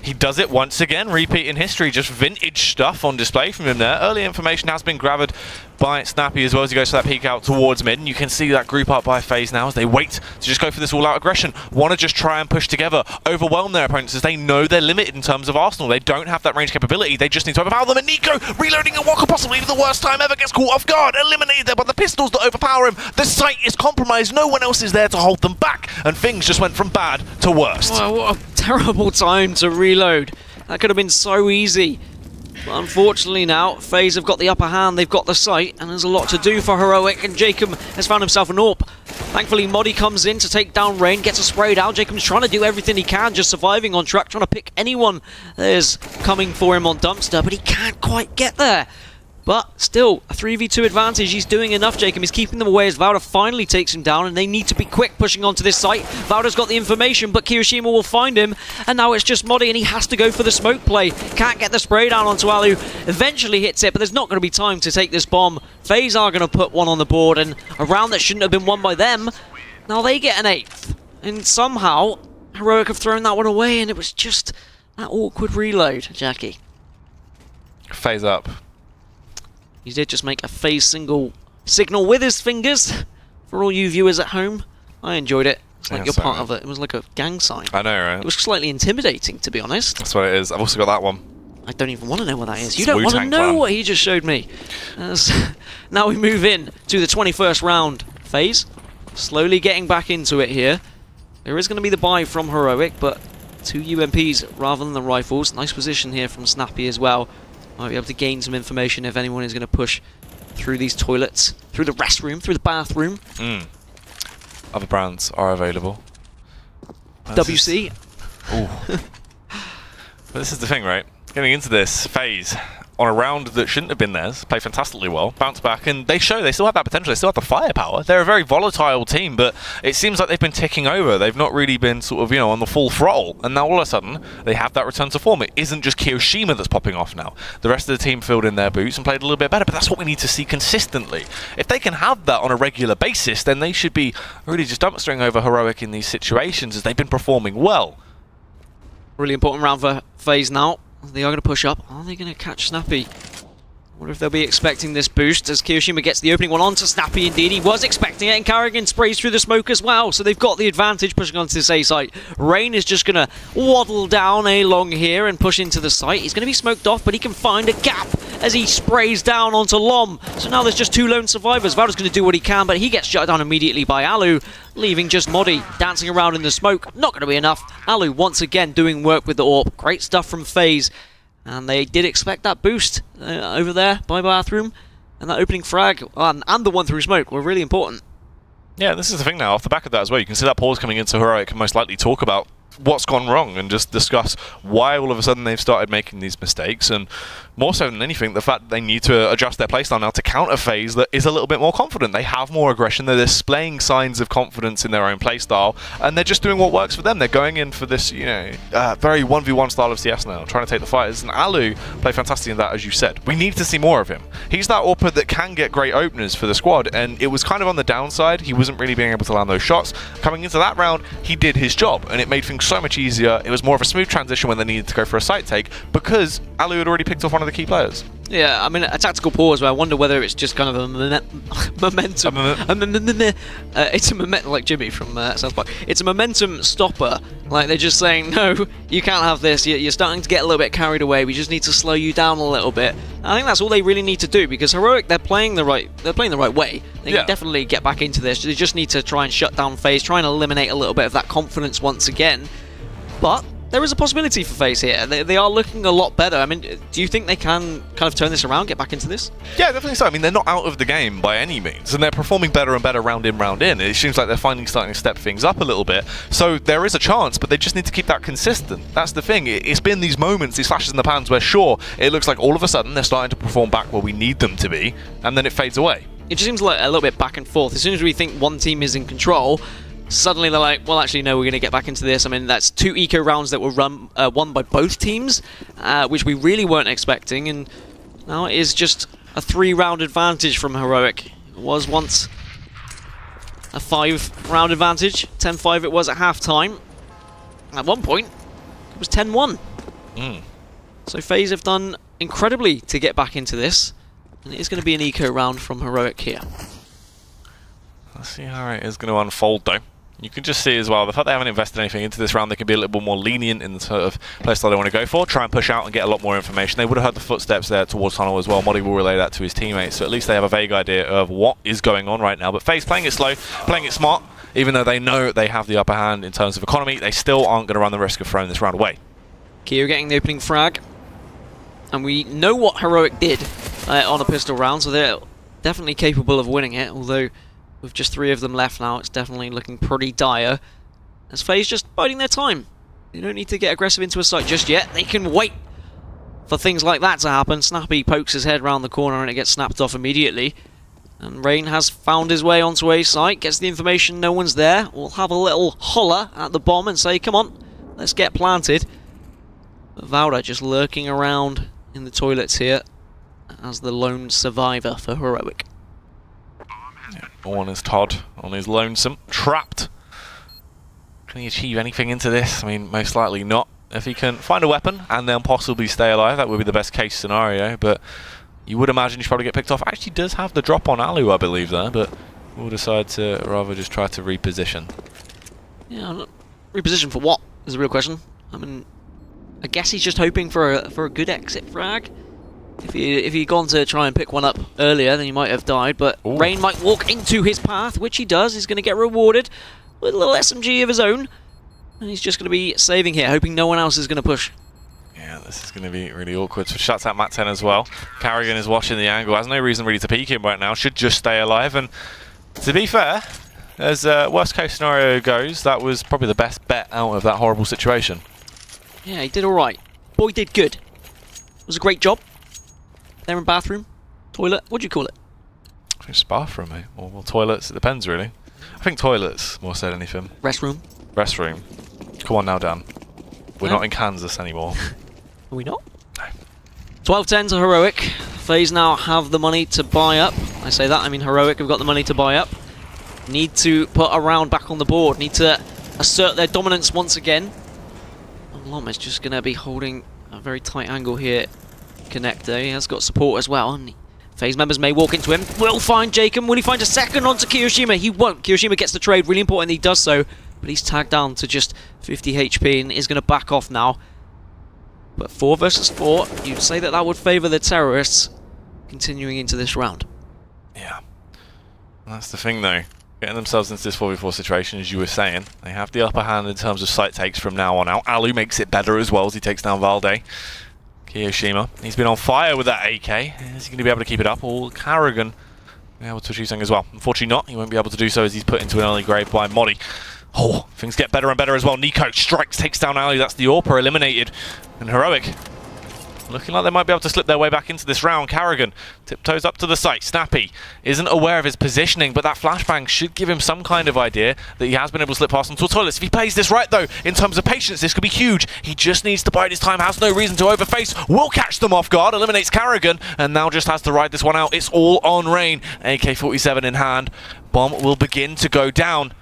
he does it once again, repeating history. Just vintage stuff on display from him there. Early information has been gathered by Snappy as well as he goes for that peek out towards mid. And you can see that group up by FaZe now as they wait to just go for this all-out aggression. Want to just try and push together, overwhelm their opponents as they know they're limited in terms of Arsenal. They don't have that range capability. They just need to overpower them. And Nico, reloading at what could possibly be the worst time ever, gets caught off guard, eliminated there by the pistols that overpower him. The site is compromised. No one else is there to hold them back. And things just went from bad to worst. Wow, what a terrible time to reload. That could have been so easy. But unfortunately now, FaZe have got the upper hand, they've got the site, and there's a lot to do for Heroic, and Jacob has found himself an AWP. Thankfully, Modi comes in to take down Rain, gets a spray down. Jacob's trying to do everything he can, just surviving on track, trying to pick anyone that is coming for him on Dumpster, but he can't quite get there. But still, a 3v2 advantage. He's doing enough, Jacob. He's keeping them away as Valda finally takes him down, and they need to be quick pushing onto this site. Valda's got the information, but Kiyoshima will find him, and now it's just Modi, and he has to go for the smoke play. Can't get the spray down onto Alu. Eventually hits it, but there's not going to be time to take this bomb. FaZe are going to put one on the board, and a round that shouldn't have been won by them. Now they get an 8th, and somehow Heroic have thrown that one away, and it was just that awkward reload, Jackie. FaZe up. He did just make a FaZe single signal with his fingers. For all you viewers at home, I enjoyed it. It's like you're part of it. It was like a gang sign. I know, right? It was slightly intimidating, to be honest. That's what it is. I've also got that one. I don't even want to know what that is. You don't want to know what he just showed me. Now we move in to the 21st round. FaZe slowly getting back into it here. There is going to be the buy from Heroic, but 2 UMPs rather than the rifles. Nice position here from Snappy as well. Might be able to gain some information if anyone is going to push through these toilets, through the restroom, through the bathroom. Other brands are available. WC. Ooh. But this is the thing, right? Getting into this FaZe on a round that shouldn't have been theirs, play fantastically well, bounce back, and they show they still have that potential, they still have the firepower. They're a very volatile team, but it seems like they've been ticking over. They've not really been sort of, you know, on the full throttle, and now all of a sudden, they have that return to form. It isn't just Kiyoshima that's popping off now. The rest of the team filled in their boots and played a little bit better, but that's what we need to see consistently. If they can have that on a regular basis, then they should be really just dumpstering over Heroic in these situations as they've been performing well. Really important round for FaZe now. They are going to push up. Are they going to catch Snappy? I wonder if they'll be expecting this boost as Kiyoshima gets the opening one onto Snappy. Indeed, he was expecting it, and Carrigan sprays through the smoke as well. So they've got the advantage pushing onto this A site. Rain is just going to waddle down along here and push into the site. He's going to be smoked off, but he can find a gap as he sprays down onto Lom. So now there's just 2 lone survivors. Valda's going to do what he can, but he gets shut down immediately by Alu, leaving just Modi dancing around in the smoke. Not going to be enough. Alu once again doing work with the AWP. Great stuff from FaZe. And they did expect that boost over there by bathroom. And that opening frag and the one through smoke were really important. Yeah, this is the thing now. Off the back of that as well, you can see that pause coming into Heroic can most likely talk about what's gone wrong and just discuss why all of a sudden they've started making these mistakes, and more so than anything, the fact that they need to adjust their playstyle now to counter FaZe that is a little bit more confident. They have more aggression, they're displaying signs of confidence in their own playstyle, and they're just doing what works for them. They're going in for this, you know, very 1v1 style of CS now, trying to take the fighters, and Alu played fantastic in that, as you said. We need to see more of him. He's that AWP that can get great openers for the squad, and it was kind of on the downside. He wasn't really being able to land those shots. Coming into that round, he did his job, and it made things so much easier. It was more of a smooth transition when they needed to go for a site take, because Alu had already picked off one of the key players. Yeah, I mean, a tactical pause where I wonder whether it's just kind of a momentum. It's a momentum, like Jimmy from South Park. It's a momentum stopper. Like, they're just saying, no, you can't have this. You're starting to get a little bit carried away. We just need to slow you down a little bit. And I think that's all they really need to do, because Heroic, they're playing the right way. They can definitely get back into this. They just need to try and shut down FaZe, try and eliminate a little bit of that confidence once again. But there is a possibility for FaZe here. They are looking a lot better. I mean, do you think they can kind of turn this around, get back into this? Yeah, definitely so. I mean, they're not out of the game by any means, and they're performing better and better round in, round in. It seems like they're finally starting to step things up a little bit. So there is a chance, but they just need to keep that consistent. That's the thing. It's been these moments, these flashes in the pans where, sure, it looks like all of a sudden they're starting to perform back where we need them to be, and then it fades away. It just seems like a little bit back and forth. As soon as we think one team is in control, suddenly they're like, well, actually, no, we're going to get back into this. I mean, that's 2 eco rounds that were won by both teams, which we really weren't expecting, and now it is just a 3-round advantage from Heroic. It was once a 5-round advantage. 10-5 it was at half-time. At one point, it was 10-1. So FaZe have done incredibly to get back into this, and it is going to be an eco round from Heroic here. Let's see how it is going to unfold, though. You can just see as well, the fact they haven't invested anything into this round, they can be a little bit more lenient in the sort of playstyle they want to go for, try and push out and get a lot more information. They would have heard the footsteps there towards tunnel as well. Modi will relay that to his teammates, so at least they have a vague idea of what is going on right now. But FaZe playing it slow, playing it smart, even though they know they have the upper hand in terms of economy, they still aren't going to run the risk of throwing this round away. Kia getting the opening frag, and we know what Heroic did on a pistol round, so they're definitely capable of winning it, although with just 3 of them left now, it's definitely looking pretty dire. As FaZe just biding their time. They don't need to get aggressive into a site just yet. They can wait for things like that to happen. Snappy pokes his head round the corner and it gets snapped off immediately. And Rain has found his way onto a site, gets the information no one's there. We'll have a little holler at the bomb and say, come on, let's get planted. But Valda just lurking around in the toilets here as the lone survivor for Heroic. On is Todd, on his lonesome, trapped. Can he achieve anything into this? I mean, most likely not. If he can find a weapon and then possibly stay alive, that would be the best case scenario, but you would imagine he should probably get picked off. Actually does have the drop on Alu, I believe, there, but we'll decide to rather just try to reposition. Yeah, reposition for what is the real question. I mean, I guess he's just hoping for a good exit frag. If he'd gone to try and pick one up earlier, then he might have died, but Ooh. Rain might walk into his path, which he does. He's going to get rewarded with a little SMG of his own, and he's just going to be saving here, hoping no one else is going to push. Yeah, this is going to be really awkward. So shuts out Matt 10 as well. Carrigan is watching the angle, has no reason really to peek him right now, should just stay alive, and to be fair, as worst case scenario goes, that was probably the best bet out of that horrible situation. Yeah, he did alright. Boy did good. It was a great job. They're in bathroom, toilet, what do you call it? I think it's bathroom, mate. Or well, toilets, it depends really. I think toilets, more so than anything. Restroom. Restroom. Come on now, Dan. We're not in Kansas anymore. Are we not? No. 12-10 to Heroic. FaZe now have the money to buy up. I say that, I mean Heroic have got the money to buy up. Need to put a round back on the board. Need to assert their dominance once again. Lom is just going to be holding a very tight angle here. Connector, he has got support as well, and FaZe members may walk into him. Will find Jacob. Will he find a second onto Kiyoshima? He won't. Kiyoshima gets the trade, really important he does so, but he's tagged down to just 50 HP and is going to back off now. But 4 versus 4, you'd say that that would favour the terrorists continuing into this round. Yeah, that's the thing though. Getting themselves into this 4v4 situation, as you were saying, they have the upper hand in terms of site takes from now on out. Alu makes it better as well as he takes down Valde. Kiyoshima, he's been on fire with that AK. Is he going to be able to keep it up? Or Carrigan be able to achieve something as well? Unfortunately not. He won't be able to do so as he's put into an early grave by Modi. Oh, things get better and better as well. Nico strikes, takes down Ali. That's the AWP eliminated. And Heroic looking like they might be able to slip their way back into this round. Carrigan tiptoes up to the site. Snappy isn't aware of his positioning, but that flashbang should give him some kind of idea that he has been able to slip past onto toilets. If he plays this right, though, in terms of patience, this could be huge. He just needs to bide his time, has no reason to overface, will catch them off guard, eliminates Carrigan, and now just has to ride this one out. It's all on Rain. AK-47 in hand. Bomb will begin to go down.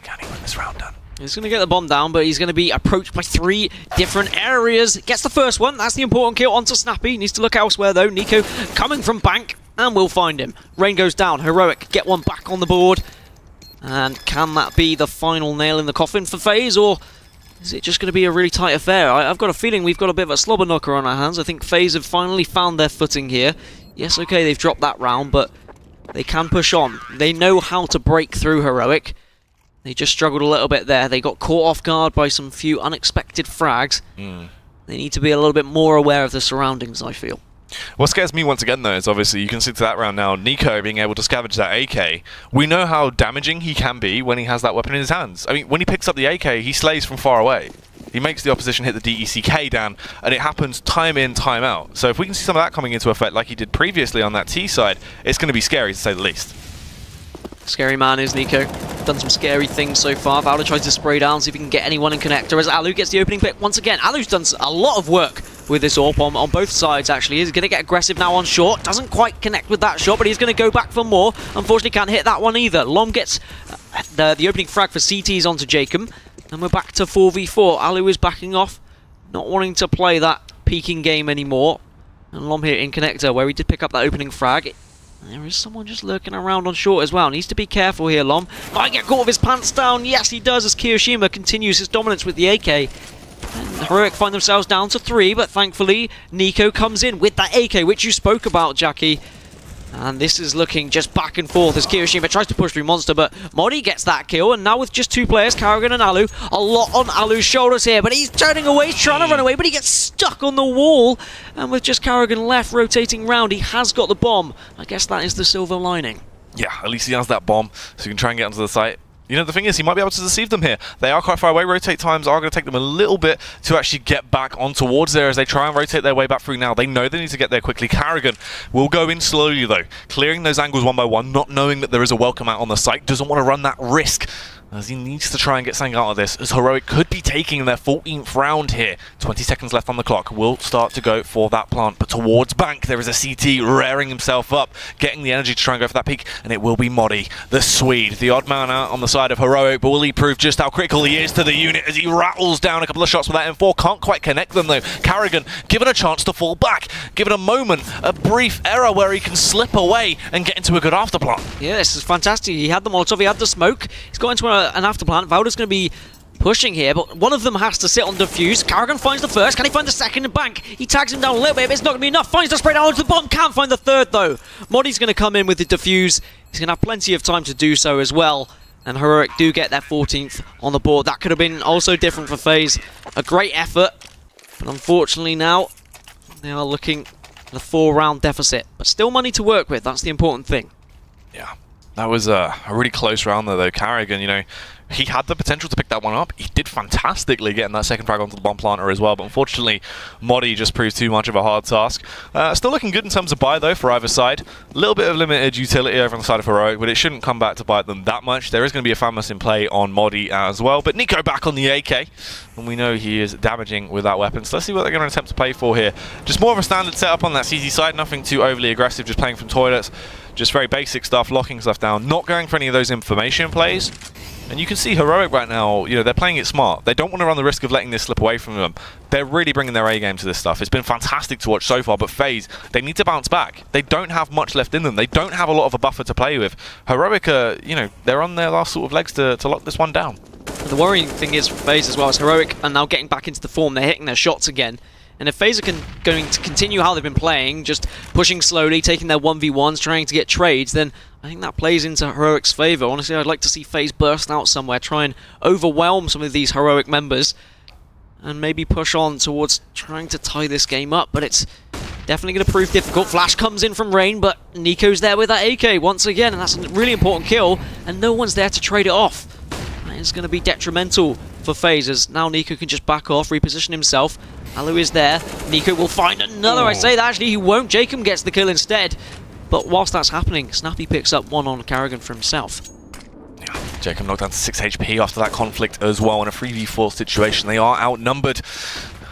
Can he win this round done? He's going to get the bomb down, but he's going to be approached by 3 different areas. Gets the first one. That's the important kill onto Snappy. Needs to look elsewhere, though. Nico coming from bank, and we'll find him. Rain goes down. Heroic get one back on the board. And can that be the final nail in the coffin for FaZe, or is it just going to be a really tight affair? I've got a feeling we've got a bit of a slobber knocker on our hands. I think FaZe have finally found their footing here. Yes, okay, they've dropped that round, but they can push on. They know how to break through Heroic. They just struggled a little bit there. They got caught off guard by some few unexpected frags. They need to be a little bit more aware of the surroundings, I feel. What scares me once again, though, is obviously you can see to that round now, Nico being able to scavenge that AK. We know how damaging he can be when he has that weapon in his hands. I mean, when he picks up the AK, he slays from far away. He makes the opposition hit the DECK down, and it happens time in, time out. So if we can see some of that coming into effect like he did previously on that T side, it's going to be scary, to say the least. Scary man is Nico. Done some scary things so far. Valor tries to spray down, see if he can get anyone in connector as Alu gets the opening pick once again. Alu's done a lot of work with this AWP on both sides, actually. He's going to get aggressive now on short. Doesn't quite connect with that shot, but he's going to go back for more. Unfortunately, can't hit that one either. Lom gets the opening frag for CTs onto Jacob, and we're back to 4v4. Alu is backing off, not wanting to play that peeking game anymore. And Lom here in connector, where he did pick up that opening frag. There is someone just lurking around on short as well. Needs to be careful here, Lom. Might get caught with his pants down. Yes, he does, as Kiyoshima continues his dominance with the AK. And Heroic find themselves down to 3, but thankfully, Nico comes in with that AK, which you spoke about, Jackie. And this is looking just back and forth as Kiyoshima tries to push through Monster, but Modi gets that kill, and now with just 2 players, Carrigan and Alu, a lot on Alu's shoulders here, but he's turning away, he's trying to run away, but he gets stuck on the wall, and with just Carrigan left rotating round, he has got the bomb. I guess that is the silver lining. Yeah, at least he has that bomb, so he can try and get onto the site. You know, the thing is, he might be able to deceive them here. They are quite far away. Rotate times are going to take them a little bit to actually get back on towards there as they try and rotate their way back through now. They know they need to get there quickly. Carrigan will go in slowly, though, clearing those angles one by one, not knowing that there is a welcome out on the site. Doesn't want to run that risk, as he needs to try and get something out of this, as Heroic could be taking their 14th round here. 20 seconds left on the clock. Will start to go for that plant, but towards bank, there is a CT rearing himself up, getting the energy to try and go for that peak, and it will be Modi, the Swede, the odd man out on the side of Heroic, but will he prove just how critical he is to the unit as he rattles down a couple of shots with that M4? Can't quite connect them, though. Carrigan given a chance to fall back, given a moment, a brief error where he can slip away and get into a good afterplant. Yeah, this is fantastic. He had the Molotov, he had the smoke. He's got into an afterplant. Valda's going to be pushing here, but one of them has to sit on defuse. Carrigan finds the first. Can he find the second? Bank. He tags him down a little bit, but it's not going to be enough. Finds the spray down onto the bomb. Can't find the third, though. Modi's going to come in with the defuse. He's going to have plenty of time to do so as well. And Heroic do get their 14th on the board. That could have been also different for FaZe. A great effort, but unfortunately now they are looking at a 4-round deficit. But still money to work with. That's the important thing. Yeah. That was a really close round there, though. Carrigan, you know, he had the potential to pick that one up. He did fantastically getting that second frag onto the bomb planter as well, but unfortunately, Modi just proved too much of a hard task. Still looking good in terms of buy, though, for either side. A little bit of limited utility over on the side of Heroic, but it shouldn't come back to bite them that much. There is going to be a FAMAS in play on Modi as well, but Nico back on the AK, and we know he is damaging with that weapon. So let's see what they're going to attempt to play for here. Just more of a standard setup on that CZ side, nothing too overly aggressive, just playing from toilets. Just very basic stuff, locking stuff down, not going for any of those information plays. And you can see Heroic right now, you know, they're playing it smart. They don't want to run the risk of letting this slip away from them. They're really bringing their A game to this stuff. It's been fantastic to watch so far, but FaZe, they need to bounce back. They don't have much left in them. They don't have a lot of a buffer to play with. Heroic, you know, they're on their last sort of legs to lock this one down. The worrying thing is for FaZe as well, is Heroic are now getting back into the form. They're hitting their shots again. And if FaZe are going to continue how they've been playing, just pushing slowly, taking their 1v1s, trying to get trades, then I think that plays into Heroic's favour. Honestly, I'd like to see FaZe burst out somewhere, try and overwhelm some of these Heroic members, and maybe push on towards trying to tie this game up, but it's definitely going to prove difficult. Flash comes in from Rain, but Nico's there with that AK once again, and that's a really important kill, and no one's there to trade it off. That is going to be detrimental for FaZe, as now Nico can just back off, reposition himself. Alu is there. Nico will find another. I say that actually he won't. Jacob gets the kill instead. But whilst that's happening, Snappy picks up one on Carrigan for himself. Yeah, Jacob knocked down to 6 HP after that conflict as well in a 3v4 situation. They are outnumbered.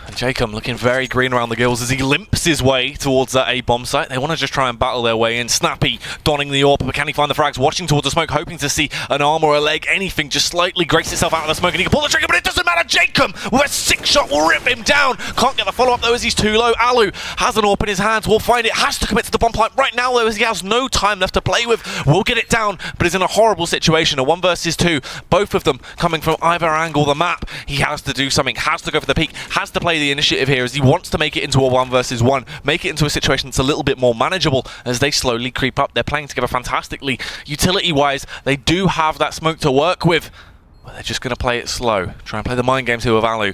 And Jacob looking very green around the gills as he limps his way towards that A bomb site. They want to just try and battle their way in. Snappy donning the AWP, but can he find the frags? Watching towards the smoke, hoping to see an arm or a leg, anything, just slightly grace itself out of the smoke, and he can pull the trigger, but it doesn't matter. Jacob with a 6-shot will rip him down. Can't get the follow-up though as he's too low. Alu has an AWP in his hands, will find it, has to commit to the bomb pipe right now though as he has no time left to play with. Will get it down, but is in a horrible situation. A 1 versus 2, both of them coming from either angle of the map. He has to do something, has to go for the peak, has to play the initiative here as he wants to make it into a 1 versus 1, make it into a situation that's a little bit more manageable as they slowly creep up. They're playing together fantastically. Utility-wise, they do have that smoke to work with, but they're just going to play it slow. Try and play the mind games here with Alu.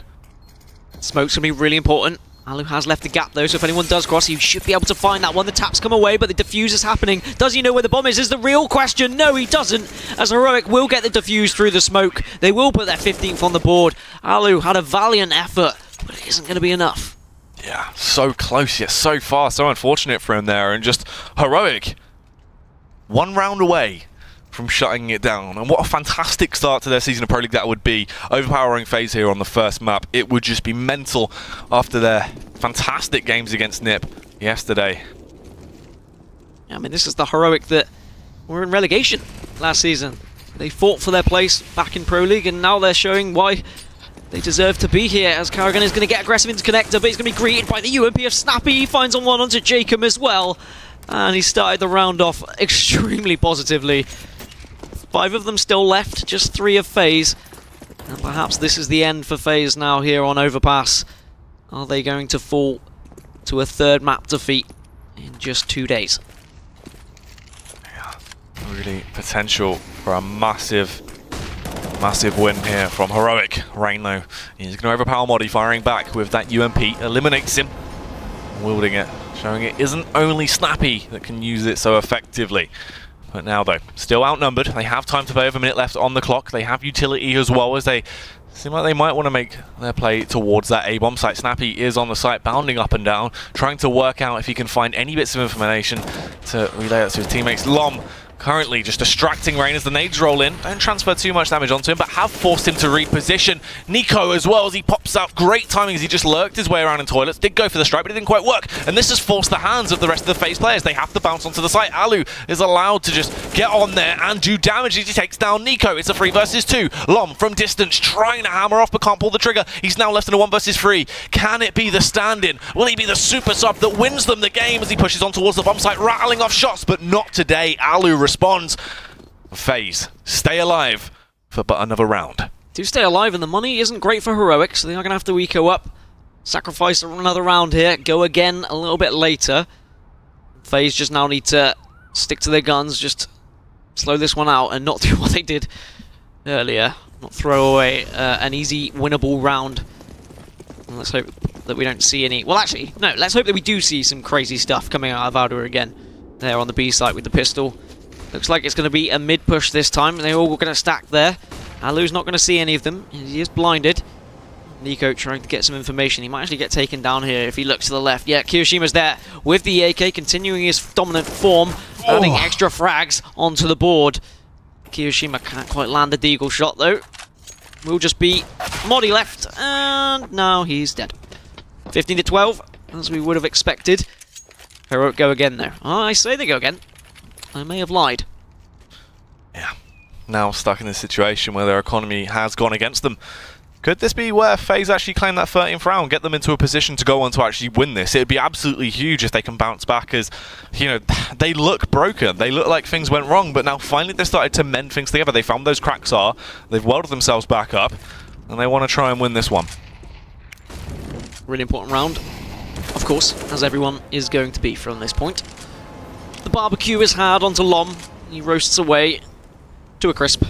Smoke's going to be really important. Alu has left the gap though, so if anyone does cross, he should be able to find that one. The taps come away, but the defuse is happening. Does he know where the bomb is the real question. No, he doesn't, as Heroic will get the defuse through the smoke. They will put their 15th on the board. Alu had a valiant effort, but it isn't going to be enough. Yeah, so close yet so far. So unfortunate for him there, and just Heroic 1 round away from shutting it down. And what a fantastic start to their season of Pro League that would be. Overpowering FaZe here on the first map. It would just be mental after their fantastic games against NIP yesterday. I mean, this is the Heroic that were in relegation last season. They fought for their place back in Pro League, and now they're showing why they deserve to be here, as Carrigan is going to get aggressive into Connector, but he's going to be greeted by the UMP of Snappy. He finds on one onto Jacob as well, and he started the round off extremely positively. 5 of them still left, just 3 of FaZe, and perhaps this is the end for FaZe now here on Overpass. Are they going to fall to a 3rd map defeat in just 2 days? Yeah, really potential for a massive win here from Heroic. Rain though, he's going to overpower Modi, firing back with that UMP, eliminates him, wielding it, showing it isn't only Snappy that can use it so effectively. But now though, still outnumbered, they have time to play, over a minute left on the clock, they have utility as well, as they seem like they might want to make their play towards that A-bomb site. Snappy is on the site, bounding up and down, trying to work out if he can find any bits of information to relay that to his teammates. Lom currently just distracting Rain as the nades roll in. Don't transfer too much damage onto him, but have forced him to reposition. Nico as well as he pops out. Great timing as he just lurked his way around in toilets. Did go for the strike, but it didn't quite work. And this has forced the hands of the rest of the FaZe players. They have to bounce onto the site. Alu is allowed to just get on there and do damage as he takes down Nico. It's a 3 versus 2. Lom from distance trying to hammer off, but can't pull the trigger. He's now left in a 1 versus 3. Can it be the stand-in? Will he be the super sub that wins them the game as he pushes on towards the bomb site, rattling off shots? But not today. Alu responds. FaZe stay alive for but another round. Do stay alive, and the money isn't great for Heroic, so they are going to have to eco up, sacrifice another round here, go again a little bit later. FaZe just now need to stick to their guns, just slow this one out and not do what they did earlier, not throw away an easy winnable round. And let's hope that we don't see any, well actually, no, let's hope that we do see some crazy stuff coming out of Ardua again, there on the B site with the pistol. Looks like it's going to be a mid-push this time. They're all going to stack there. Alu's not going to see any of them. He is blinded. Nico trying to get some information. He might actually get taken down here if he looks to the left. Yeah, Kiroshima's there with the AK, continuing his dominant form, adding extra frags onto the board. Kiyoshima can't quite land the deagle shot, though. Will just be Modi left, and now he's dead. 15 to 12, as we would have expected. Heroic go again, though. Oh, I say they go again. I may have lied. Yeah, now stuck in this situation where their economy has gone against them. Could this be where FaZe actually claim that 13th round, get them into a position to go on to actually win this? It would be absolutely huge if they can bounce back, as, you know, they look broken. They look like things went wrong, but now finally they've started to mend things together. They found those cracks are, they've welded themselves back up, and they want to try and win this one. Really important round, of course, as everyone is going to be from this point. The barbecue is hard onto Lom. He roasts away to a crisp.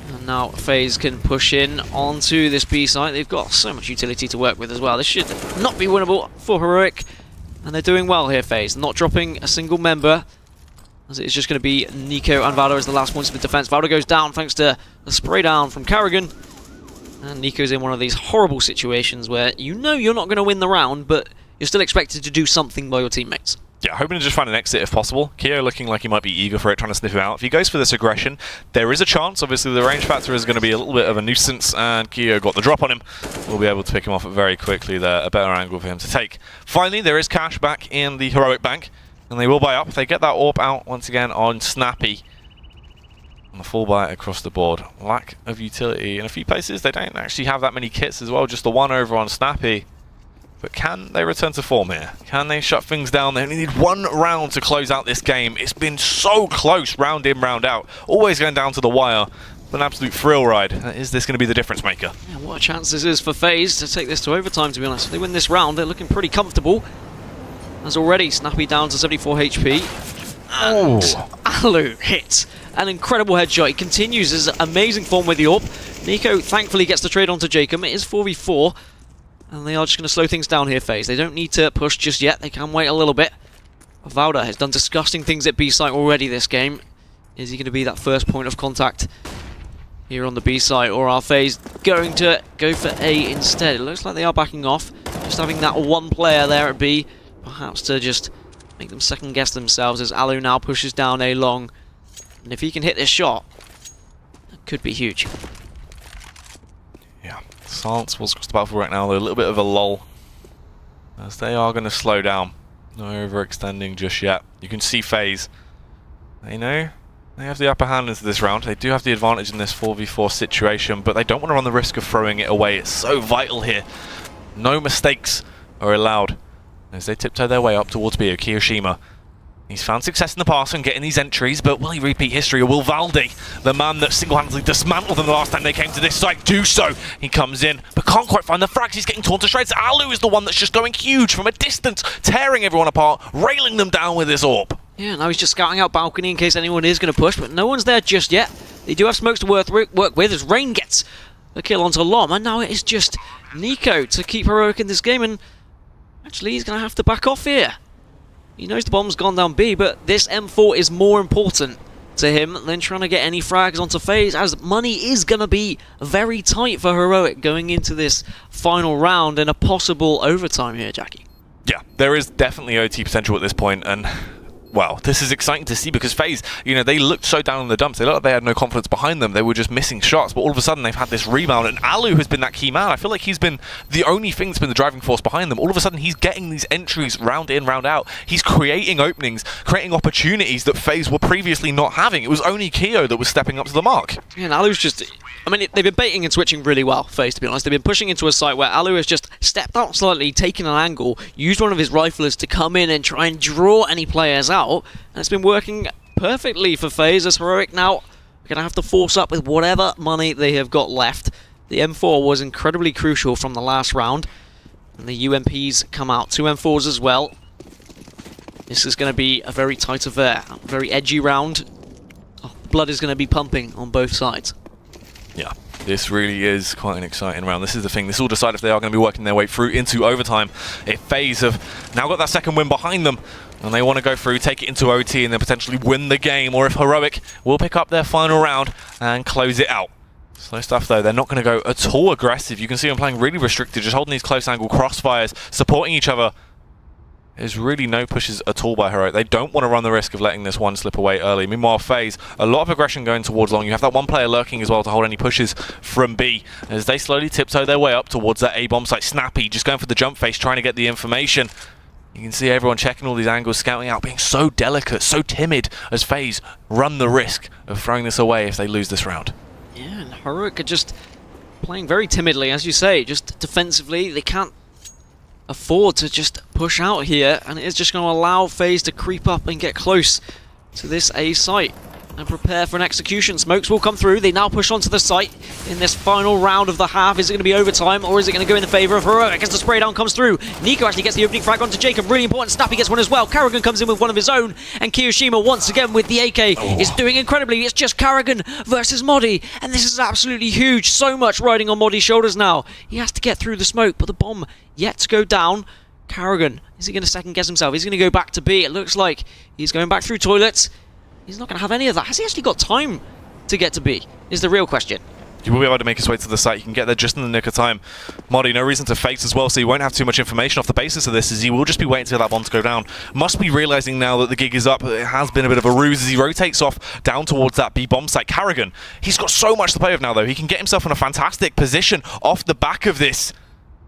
And now FaZe can push in onto this B site. They've got so much utility to work with as well. This should not be winnable for Heroic. And they're doing well here, FaZe. Not dropping a single member. as it's just going to be Nico and Valdo as the last points of the defense. Valdo goes down thanks to the spray down from Karrigan. And Nico's in one of these horrible situations where you know you're not going to win the round, but you're still expected to do something by your teammates. Yeah, hoping to just find an exit if possible. Keo looking like he might be eager for it, trying to sniff him out. If he goes for this aggression, there is a chance. Obviously, the range factor is going to be a little bit of a nuisance, and Keo got the drop on him. We'll be able to pick him off very quickly there. A better angle for him to take. Finally, there is cash back in the Heroic Bank, and they will buy up. They get that AWP out once again on Snappy. And the full buy across the board. Lack of utility in a few places. They don't actually have that many kits as well, just the one over on Snappy. But can they return to form here? Can they shut things down? They only need one round to close out this game. It's been so close, round in, round out. Always going down to the wire. An absolute thrill ride. Is this going to be the difference maker? Yeah, what a chance this is for FaZe to take this to overtime, to be honest. If they win this round, they're looking pretty comfortable. As already, Snappy down to 74 HP. And Alu hits an incredible headshot. He continues his amazing form with the AWP. Nico thankfully gets the trade onto Jacob. It is 4v4. And they are just going to slow things down here, FaZe. They don't need to push just yet. They can wait a little bit. Valda has done disgusting things at B site already this game. Is he going to be that first point of contact here on the B site? Or are FaZe going to go for A instead? It looks like they are backing off. Just having that one player there at B. Perhaps to just make them second guess themselves as Alu now pushes down A long. And if he can hit this shot, that could be huge. Yeah. Silence was across the battlefield right now. They're a little bit of a lull, as they are going to slow down. No overextending just yet. You can see FaZe. They know they have the upper hand into this round. They do have the advantage in this 4v4 situation, but they don't want to run the risk of throwing it away. It's so vital here. No mistakes are allowed as they tiptoe their way up towards B. Kiyoshima. He's found success in the past and getting these entries, but will he repeat history, or will Valdi, the man that single-handedly dismantled them the last time they came to this site, do so? He comes in, but can't quite find the frags. He's getting torn to shreds. Alu is the one that's just going huge from a distance, tearing everyone apart, railing them down with his AWP. Yeah, now he's just scouting out balcony in case anyone is going to push, but no one's there just yet. They do have smokes to work with as Rain gets the kill onto Lom, and now it is just Nico to keep heroic in this game, and actually he's going to have to back off here. He knows the bomb's gone down B, but this M4 is more important to him than trying to get any frags onto FaZe, as money is going to be very tight for Heroic going into this final round and a possible overtime here, Jackie. Yeah, there is definitely OT potential at this point, and well, this is exciting to see because FaZe, you know, they looked so down in the dumps. They looked like they had no confidence behind them. They were just missing shots, but all of a sudden they've had this rebound, and Alu has been that key man. I feel like he's been the only thing that's been the driving force behind them. All of a sudden he's getting these entries round in, round out. He's creating openings, creating opportunities that FaZe were previously not having. It was only Keo that was stepping up to the mark. Yeah, and Alu's just... I mean, they've been baiting and switching really well, FaZe, to be honest. They've been pushing into a site where Alu has just stepped out slightly, taken an angle, used one of his riflers to come in and try and draw any players out, and it's been working perfectly for FaZe, as Heroic now are going to have to force up with whatever money they have got left. The M4 was incredibly crucial from the last round, and the UMPs come out. 2 M4s as well. This is going to be a very tight affair, a very edgy round. Oh, blood is going to be pumping on both sides. Yeah, this really is quite an exciting round. This is the thing. This will decide if they are going to be working their way through into overtime. If FaZe have now got that second win behind them, and they want to go through, take it into OT, and then potentially win the game, or if Heroic will pick up their final round and close it out. Slow stuff though. They're not going to go at all aggressive. You can see them playing really restricted, just holding these close angle crossfires, supporting each other. There's really no pushes at all by Heroic. They don't want to run the risk of letting this one slip away early. Meanwhile, FaZe, a lot of aggression going towards long. You have that one player lurking as well to hold any pushes from B as they slowly tiptoe their way up towards that A-bomb site. Snappy just going for the jump face, trying to get the information. You can see everyone checking all these angles, scouting out, being so delicate, so timid as FaZe run the risk of throwing this away if they lose this round. Yeah, and Heroic are just playing very timidly, as you say, just defensively. They can't afford to just push out here, and it is just going to allow FaZe to creep up and get close to this A site and prepare for an execution. Smokes will come through. They now push onto the site in this final round of the half. Is it going to be overtime, or is it going to go in the favour of Heroic as the spray down comes through? Nico actually gets the opening frag onto Jacob. Really important. Snappy gets one as well. Karrigan comes in with one of his own, and Kiyoshima once again with the AK is doing incredibly. It's just Karrigan versus Modi, and this is absolutely huge. So much riding on Modi's shoulders now. He has to get through the smoke, but the bomb yet to go down. Karrigan, is he going to second guess himself? He's going to go back to B. It looks like he's going back through toilets. He's not going to have any of that. Has he actually got time to get to B? Is the real question. He will be able to make his way to the site. You can get there just in the nick of time. Modi, no reason to face as well, so he won't have too much information off the basis of this, as he will just be waiting till that bomb to go down. Must be realizing now that the gig is up. It has been a bit of a ruse as he rotates off down towards that B bomb site. Carrigan, he's got so much to play with now, though. He can get himself in a fantastic position off the back of this.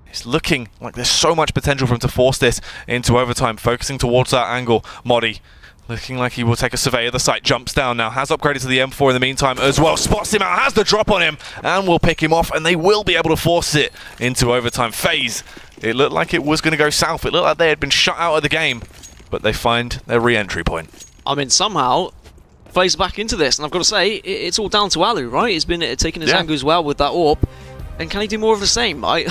It's looking like there's so much potential for him to force this into overtime, focusing towards that angle. Modi, looking like he will take a survey of the site, jumps down now, has upgraded to the M4 in the meantime as well, spots him out, has the drop on him, and will pick him off, and they will be able to force it into overtime. FaZe, it looked like it was going to go south. It looked like they had been shut out of the game, but they find their re-entry point. I mean, somehow, FaZe back into this, and I've got to say, it's all down to Alu, right? He's been taking his angle as well with that AWP, and can he do more of the same, right?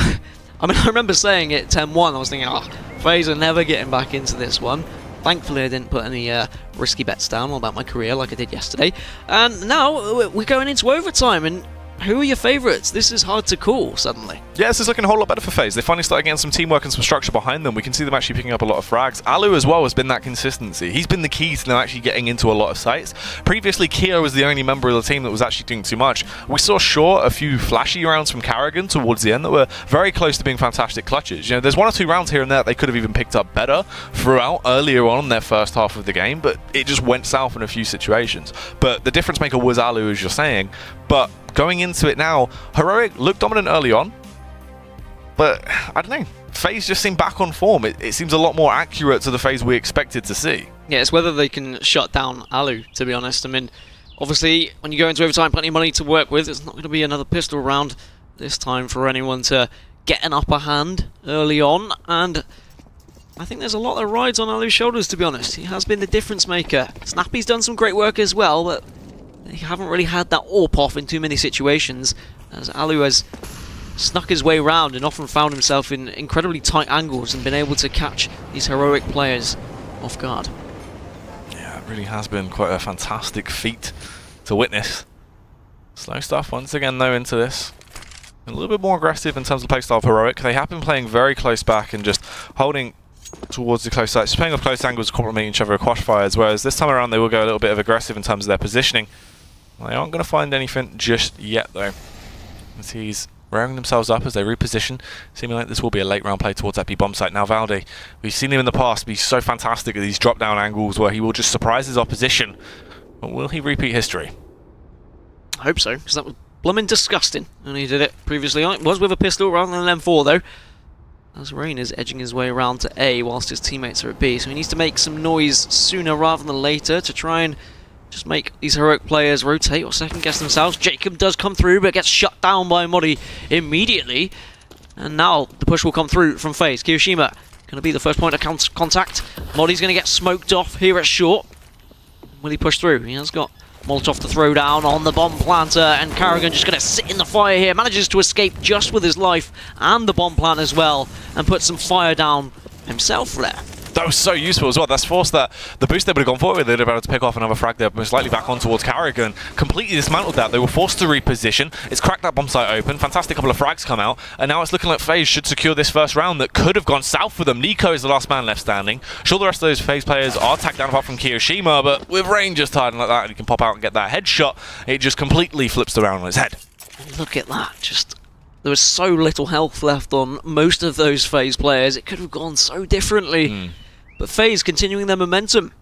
I mean, I remember saying it 10-1, I was thinking, oh, FaZe are never getting back into this one. Thankfully, I didn't put any risky bets down about my career like I did yesterday. And now we're going into overtime, and who are your favourites? This is hard to call, suddenly. Yeah, this is looking a whole lot better for FaZe. They finally started getting some teamwork and some structure behind them. We can see them actually picking up a lot of frags. Alu as well has been that consistency. He's been the key to them actually getting into a lot of sites. Previously, Kia was the only member of the team that was actually doing too much. We saw short a few flashy rounds from Carrigan towards the end that were very close to being fantastic clutches. You know, there's one or two rounds here and there that they could have even picked up better throughout earlier on in their first half of the game, but it just went south in a few situations. But the difference maker was Alu, as you're saying. But going into it now, Heroic looked dominant early on, but I don't know. FaZe just seemed back on form. It seems a lot more accurate to the FaZe we expected to see. Yeah, it's whether they can shut down Alu, to be honest. I mean, obviously, when you go into overtime, plenty of money to work with. It's not going to be another pistol round this time for anyone to get an upper hand early on, and I think there's a lot that rides on Alu's shoulders, to be honest. He has been the difference maker. Snappy's done some great work as well, but they haven't really had that AWP off in too many situations, as Alu has snuck his way around and often found himself in incredibly tight angles and been able to catch these Heroic players off guard. Yeah, it really has been quite a fantastic feat to witness. Slow stuff once again though into this. A little bit more aggressive in terms of playstyle of Heroic. They have been playing very close back and just holding towards the close sites, playing off close angles, complementing each other with crossfires, whereas this time around they will go a little bit of aggressive in terms of their positioning. They aren't going to find anything just yet, though, as he's rearing themselves up as they reposition, seeming like this will be a late round play towards that B bomb site. Now Valde, we've seen him in the past be so fantastic at these drop down angles where he will just surprise his opposition, but will he repeat history? I hope so, because that was blooming disgusting when he did it previously. It was with a pistol rather than an M4 though, as Rain is edging his way around to A whilst his teammates are at B, so he needs to make some noise sooner rather than later to try and just make these Heroic players rotate or second guess themselves. Jacob does come through but gets shut down by Modi immediately, and now the push will come through from FaZe. Kiyoshima going to be the first point of contact. Modi's going to get smoked off here at short. Will he push through? He has got Molotov to throw down on the bomb planter, and Carrigan just going to sit in the fire here. Manages to escape just with his life and the bomb plant as well, and put some fire down himself there. That was so useful as well. That's forced that the boost they would have gone forward with, they'd have been able to pick off another frag there, most likely back on towards Carrigan. Completely dismantled that. They were forced to reposition. It's cracked that bomb site open. Fantastic couple of frags come out, and now it's looking like FaZe should secure this first round that could have gone south for them. Nico is the last man left standing. Sure, the rest of those FaZe players are tagged down apart from Kiyoshima, but with Rain just hiding like that, and he can pop out and get that headshot, it just completely flips the round on his head. Look at that. Just there was so little health left on most of those FaZe players. It could have gone so differently. But FaZe continuing their momentum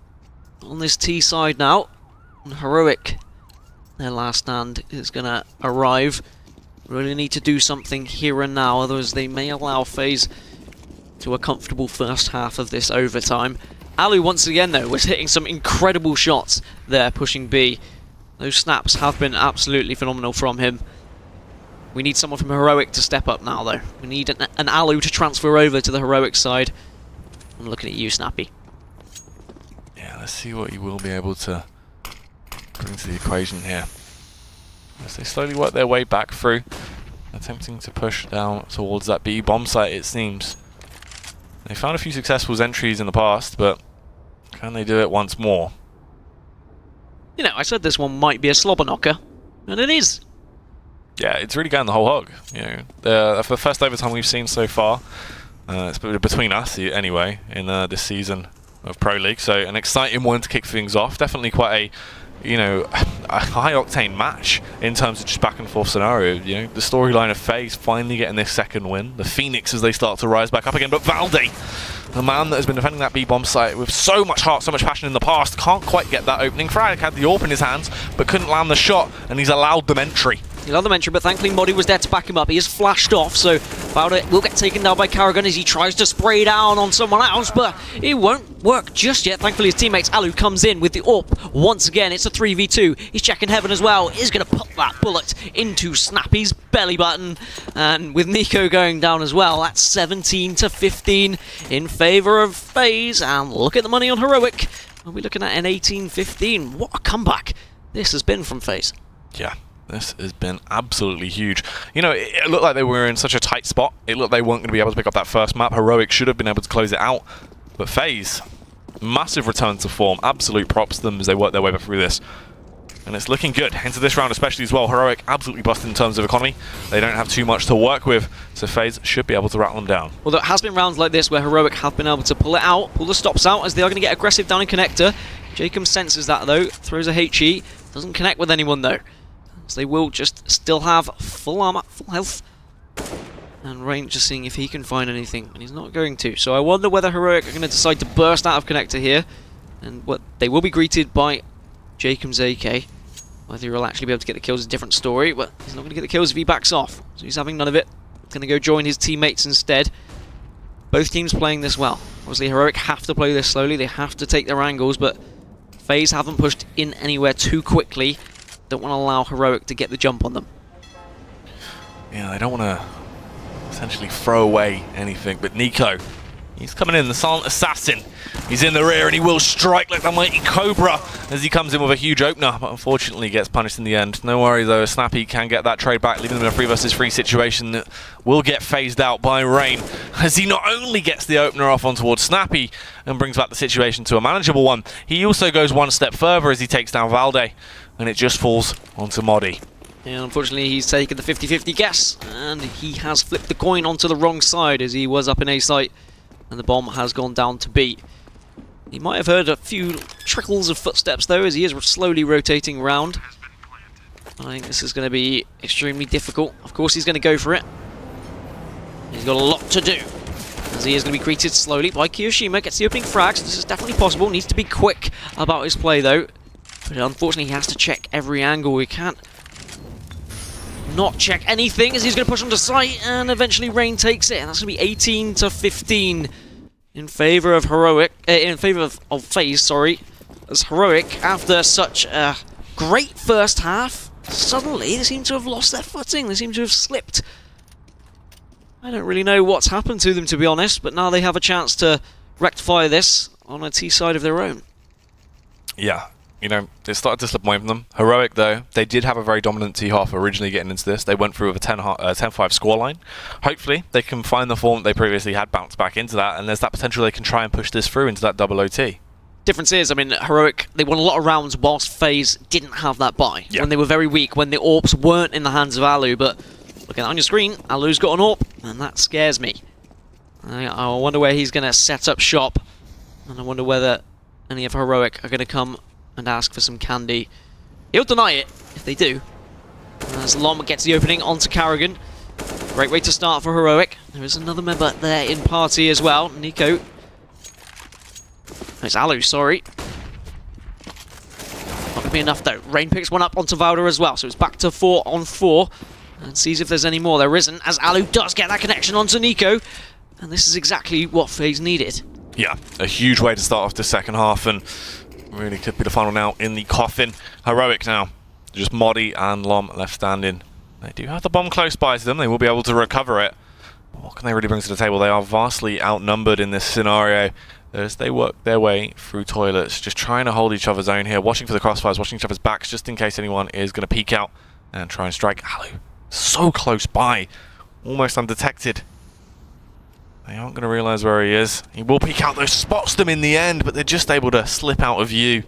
on this T side now. And Heroic, their last stand is going to arrive. Really need to do something here and now, otherwise they may allow FaZe to a comfortable first half of this overtime. Alu once again though was hitting some incredible shots there, pushing B. Those snaps have been absolutely phenomenal from him. We need someone from Heroic to step up now though. We need an Alu to transfer over to the Heroic side. I'm looking at you, Snappy. Yeah, let's see what you will be able to bring to the equation here. As they slowly work their way back through, attempting to push down towards that B bomb site, it seems. They found a few successful entries in the past, but can they do it once more? You know, I said this one might be a slobber knocker, and it is. Yeah, it's really going the whole hog. You know, for the first overtime we've seen so far, it's between us anyway in this season. of Pro League. So an exciting one to kick things off. Definitely quite a high-octane match in terms of just back-and-forth scenario. You know, the storyline of FaZe finally getting this second win. The Phoenix as they start to rise back up again. But Valde, the man that has been defending that B-bomb site with so much heart, so much passion in the past, can't quite get that opening. Frag had the AWP in his hands, but couldn't land the shot, and he's allowed them entry. He allowed them entry, but thankfully Modi was there to back him up. He is flashed off, so Valde will get taken down by Karrigan as he tries to spray down on someone else, but it won't work just yet. Thankfully his teammate Alu comes in with the AWP once again. It's a 3v2. He's checking heaven as well. He's going to put that bullet into Snappy's belly button, and with Nico going down as well, that's 17 to 15 in favour of FaZe. And look at the money on Heroic. Are we looking at an 18-15? What a comeback this has been from FaZe. Yeah. This has been absolutely huge. You know, it looked like they were in such a tight spot. It looked like they weren't going to be able to pick up that first map. Heroic should have been able to close it out. But FaZe, massive return to form. Absolute props to them as they work their way back through this. And it's looking good into this round especially as well. Heroic absolutely busted in terms of economy. They don't have too much to work with, so FaZe should be able to rattle them down. Well, there has been rounds like this where Heroic have been able to pull it out, pull the stops out, as they are going to get aggressive down in connector. Jacob senses that though, throws a HE, doesn't connect with anyone though. So they will just still have full armor, full health. And Rain just seeing if he can find anything, and he's not going to. So I wonder whether Heroic are going to decide to burst out of connector here. And what they will be greeted by Jacob's AK. Whether he'll actually be able to get the kills is a different story, but he's not going to get the kills if he backs off. So he's having none of it. Going to go join his teammates instead. Both teams playing this well. Obviously Heroic have to play this slowly, they have to take their angles, but FaZe haven't pushed in anywhere too quickly. Don't want to allow Heroic to get the jump on them. Yeah, they don't want to essentially throw away anything, but Nico, he's coming in, the silent assassin. He's in the rear and he will strike like the mighty Cobra as he comes in with a huge opener, but unfortunately gets punished in the end. No worry though, Snappy can get that trade back, leaving them in a 3 versus 3 situation that will get phased out by Rain, as he not only gets the opener off on towards Snappy and brings back the situation to a manageable one, he also goes one step further as he takes down Valde, and it just falls onto Modi. Yeah, unfortunately he's taken the 50-50 guess, and he has flipped the coin onto the wrong side as he was up in A site, and the bomb has gone down to B. He might have heard a few trickles of footsteps though, as he is slowly rotating round. I think this is going to be extremely difficult. Of course he's going to go for it. He's got a lot to do, as he is going to be greeted slowly by Kiyoshima. Gets the opening frag, so this is definitely possible. Needs to be quick about his play though. But unfortunately he has to check every angle. He can't not check anything, as he's going to push onto site, and eventually Rain takes it. And that's going to be 18 to 15 in favour of Heroic, in favour of FaZe, sorry. As Heroic, after such a great first half, suddenly they seem to have lost their footing. They seem to have slipped. I don't really know what's happened to them, to be honest, but now they have a chance to rectify this on a T side of their own. Yeah. You know, they started to slip away from them. Heroic, though, they did have a very dominant T-half originally getting into this. They went through with a 10-5 scoreline. Hopefully, they can find the form they previously had, bounce back into that, and there's that potential they can try and push this through into that double OT. Difference is, I mean, Heroic, they won a lot of rounds whilst FaZe didn't have that buy. Yeah. When they were very weak, when the AWPs weren't in the hands of Alu, but looking on your screen, Alu's got an AWP, and that scares me. I wonder where he's going to set up shop, and I wonder whether any of Heroic are going to come and ask for some candy. He'll deny it if they do. As Lom gets the opening onto Karrigan. Great way to start for Heroic. There is another member there in party as well. Nico. It's Alu, sorry. Not going to be enough though. Rain picks one up onto Valda as well, so it's back to 4 on 4. And sees if there's any more. There isn't, as Alu does get that connection onto Nico. And this is exactly what FaZe needed. Yeah, a huge way to start off the second half, and really could be the final now in the coffin. Heroic now, just Modi and Lom left standing. They do have the bomb close by to them. They will be able to recover it. But what can they really bring to the table? They are vastly outnumbered in this scenario as they work their way through toilets, just trying to hold each other's own here, watching for the crossfires, watching each other's backs, just in case anyone is going to peek out and try and strike. Alu, so close by, almost undetected. They aren't going to realise where he is. He will peek out, though, spots them in the end, but they're just able to slip out of view.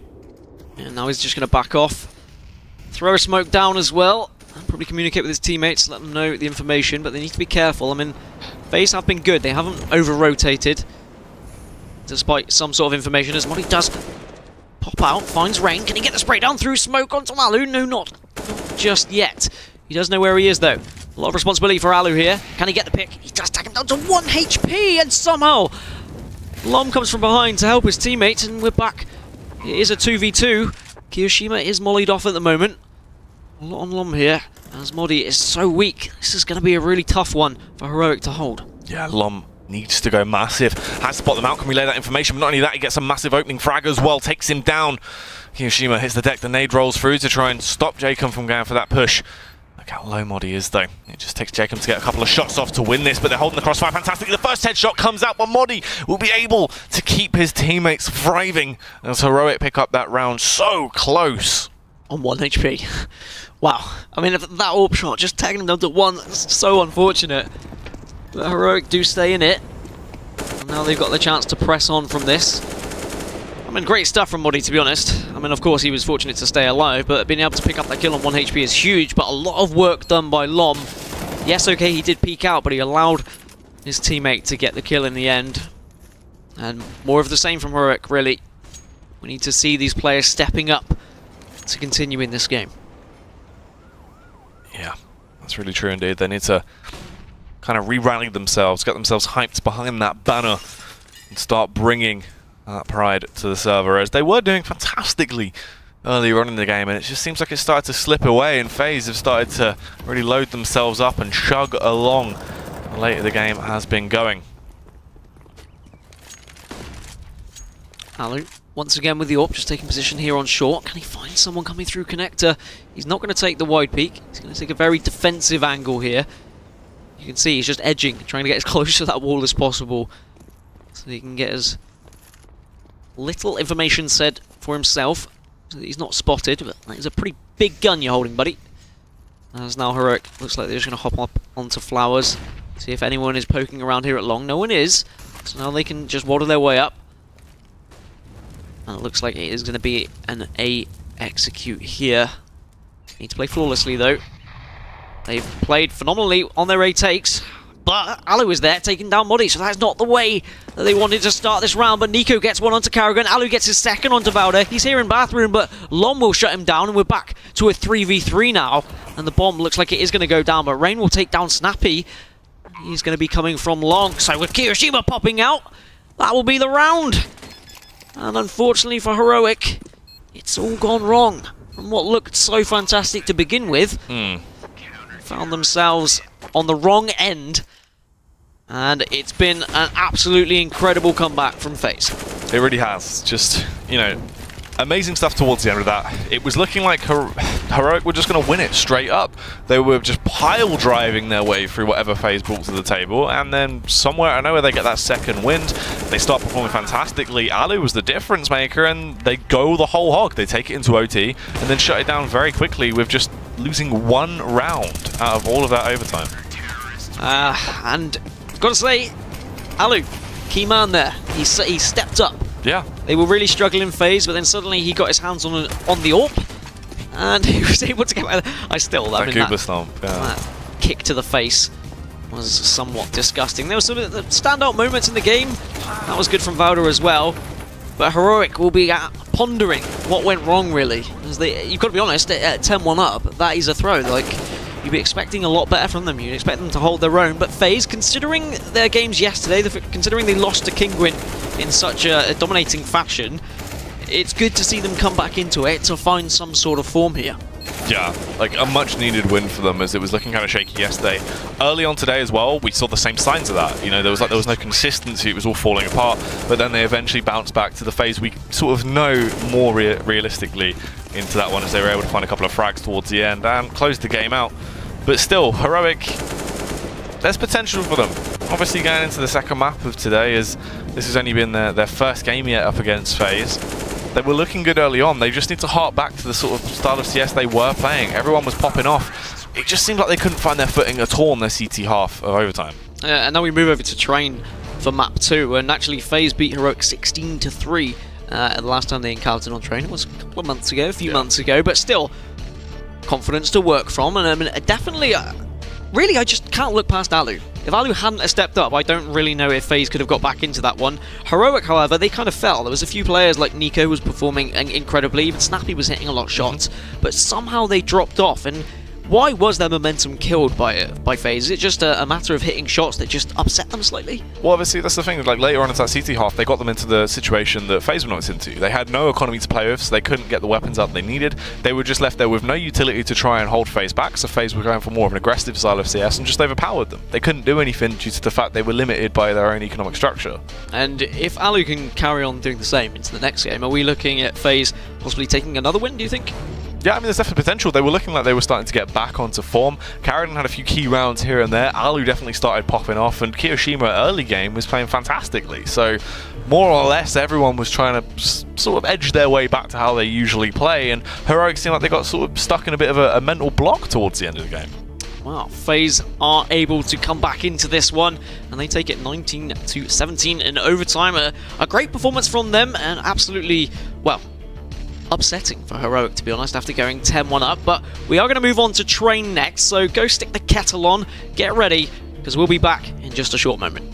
And now he's just going to back off. Throw a smoke down as well. And probably communicate with his teammates, let them know the information, but they need to be careful. I mean, FaZe have been good. They haven't over-rotated. despite some sort of information, as Modi does pop out, finds Rain. Can he get the spray down through smoke onto Alu? No, not just yet. He does know where he is, though. A lot of responsibility for Alu here. Can he get the pick? He does take him down to 1 HP, and somehow Lom comes from behind to help his teammate, and we're back. It is a 2v2. Kiyoshima is mollied off at the moment. A lot on Lom here, as Modi is so weak. This is going to be a really tough one for Heroic to hold. Yeah, Lom needs to go massive. Has to spot them out, can relay that information, but not only that, he gets a massive opening frag as well, takes him down. Kiyoshima hits the deck, the nade rolls through to try and stop Jacob from going for that push. Look how low Modi is though. It just takes Jacob to get a couple of shots off to win this, but they're holding the crossfire fantastically. The first headshot comes out, but Modi will be able to keep his teammates thriving as Heroic pick up that round so close. On 1 HP. Wow. I mean, if that AWP shot just tagging him down to 1, that's so unfortunate. But Heroic do stay in it. And now they've got the chance to press on from this. I mean, great stuff from Modi, to be honest. I mean, of course, he was fortunate to stay alive, but being able to pick up that kill on 1 HP is huge, but a lot of work done by Lom. Yes, okay, he did peek out, but he allowed his teammate to get the kill in the end. And more of the same from Heroic, really. We need to see these players stepping up to continue in this game. Yeah, that's really true indeed. They need to kind of re-rally themselves, get themselves hyped behind that banner, and start bringing that pride to the server, as they were doing fantastically earlier on in the game, and it just seems like it started to slip away, and FaZe have started to really load themselves up and chug along the later the game has been going. Alu, once again with the AWP, just taking position here on short. Can he find someone coming through connector? He's not going to take the wide peak. He's going to take a very defensive angle here. You can see he's just edging, trying to get as close to that wall as possible, so he can get as little information said for himself, so that he's not spotted. But that is a pretty big gun you're holding, buddy. As now Heroic looks like they're just going to hop up onto Flowers, see if anyone is poking around here at long. No one is, so now they can just waddle their way up. And it looks like it is going to be an A execute here. Need to play flawlessly though. They've played phenomenally on their A takes, but Alu is there taking down Modi, so that's not the way that they wanted to start this round. But Nico gets one onto Karrigan, Alu gets his second onto Valda. He's here in bathroom, but Lom will shut him down, and we're back to a 3v3 now. And the bomb looks like it is going to go down, but Rain will take down Snappy. He's going to be coming from long, so with Kiyoshima popping out, that will be the round. And unfortunately for Heroic, it's all gone wrong. From what looked so fantastic to begin with, found themselves on the wrong end, and it's been an absolutely incredible comeback from FaZe. It really has. Just, you know, amazing stuff towards the end of that. It was looking like Heroic were just going to win it straight up. They were just pile driving their way through whatever FaZe brought to the table, and then somewhere I know where they get that second wind, they start performing fantastically. Alu was the difference maker, and they go the whole hog. They take it into OT and then shut it down very quickly with just losing 1 round out of all of that overtime. And I've got to say, Alu, key man there. He stepped up. Yeah. They were really struggling in FaZe, but then suddenly he got his hands on the AWP, and he was able to get... that kick to the face was somewhat disgusting. There were some of the standout moments in the game. That was good from Valda as well. But Heroic will be pondering what went wrong, really. As you've got to be honest, at 10-1 up, that is a throw. Like, you'd be expecting a lot better from them. You'd expect them to hold their own. But FaZe, considering their games yesterday, considering they lost to Kinguin in such a dominating fashion, it's good to see them come back into it to find some sort of form here. Yeah, like a much needed win for them, as it was looking kind of shaky yesterday. Early on today as well, we saw the same signs of that. You know, there was no consistency, it was all falling apart, but then they eventually bounced back to the FaZe we sort of know more realistically into that one, as they were able to find a couple of frags towards the end and close the game out. But still, Heroic, there's potential for them. Obviously going into the second map of today, as this has only been their first game yet up against FaZe. They were looking good early on. They just need to hark back to the sort of style of CS they were playing. Everyone was popping off. It just seemed like they couldn't find their footing at all in their CT half of overtime. And now we move over to Train for map 2, and actually FaZe beat Heroic 16-3 the last time they encountered on Train. It was a couple of months ago, a few months ago, but still confidence to work from. And I mean, definitely, really, I just can't look past Alu. If Alu hadn't have stepped up, I don't really know if FaZe could have got back into that one. Heroic, however, they kind of fell. There was a few players like Nico was performing incredibly, even Snappy was hitting a lot of shots, but somehow they dropped off. And why was their momentum killed by FaZe? Is it just a matter of hitting shots that just upset them slightly? Well, obviously, that's the thing. Like, later on into that CT half, they got them into the situation that FaZe were not into. They had no economy to play with, so they couldn't get the weapons out they needed. They were just left there with no utility to try and hold FaZe back, so FaZe were going for more of an aggressive style of CS and just overpowered them. They couldn't do anything due to the fact they were limited by their own economic structure. And if Alu can carry on doing the same into the next game, are we looking at FaZe possibly taking another win, do you think? Yeah, I mean, there's definitely potential. They were looking like they were starting to get back onto form. Carradine had a few key rounds here and there. Alu definitely started popping off, and Kiyoshima early game was playing fantastically. So, more or less, everyone was trying to sort of edge their way back to how they usually play, and Heroic seemed like they got sort of stuck in a bit of a mental block towards the end of the game. Well, FaZe are able to come back into this one, and they take it 19-17 in overtime. A great performance from them, and absolutely, well, upsetting for Heroic, to be honest, after going 10-1 up. But we are going to move on to Train next, so go stick the kettle on, get ready, because we'll be back in just a short moment.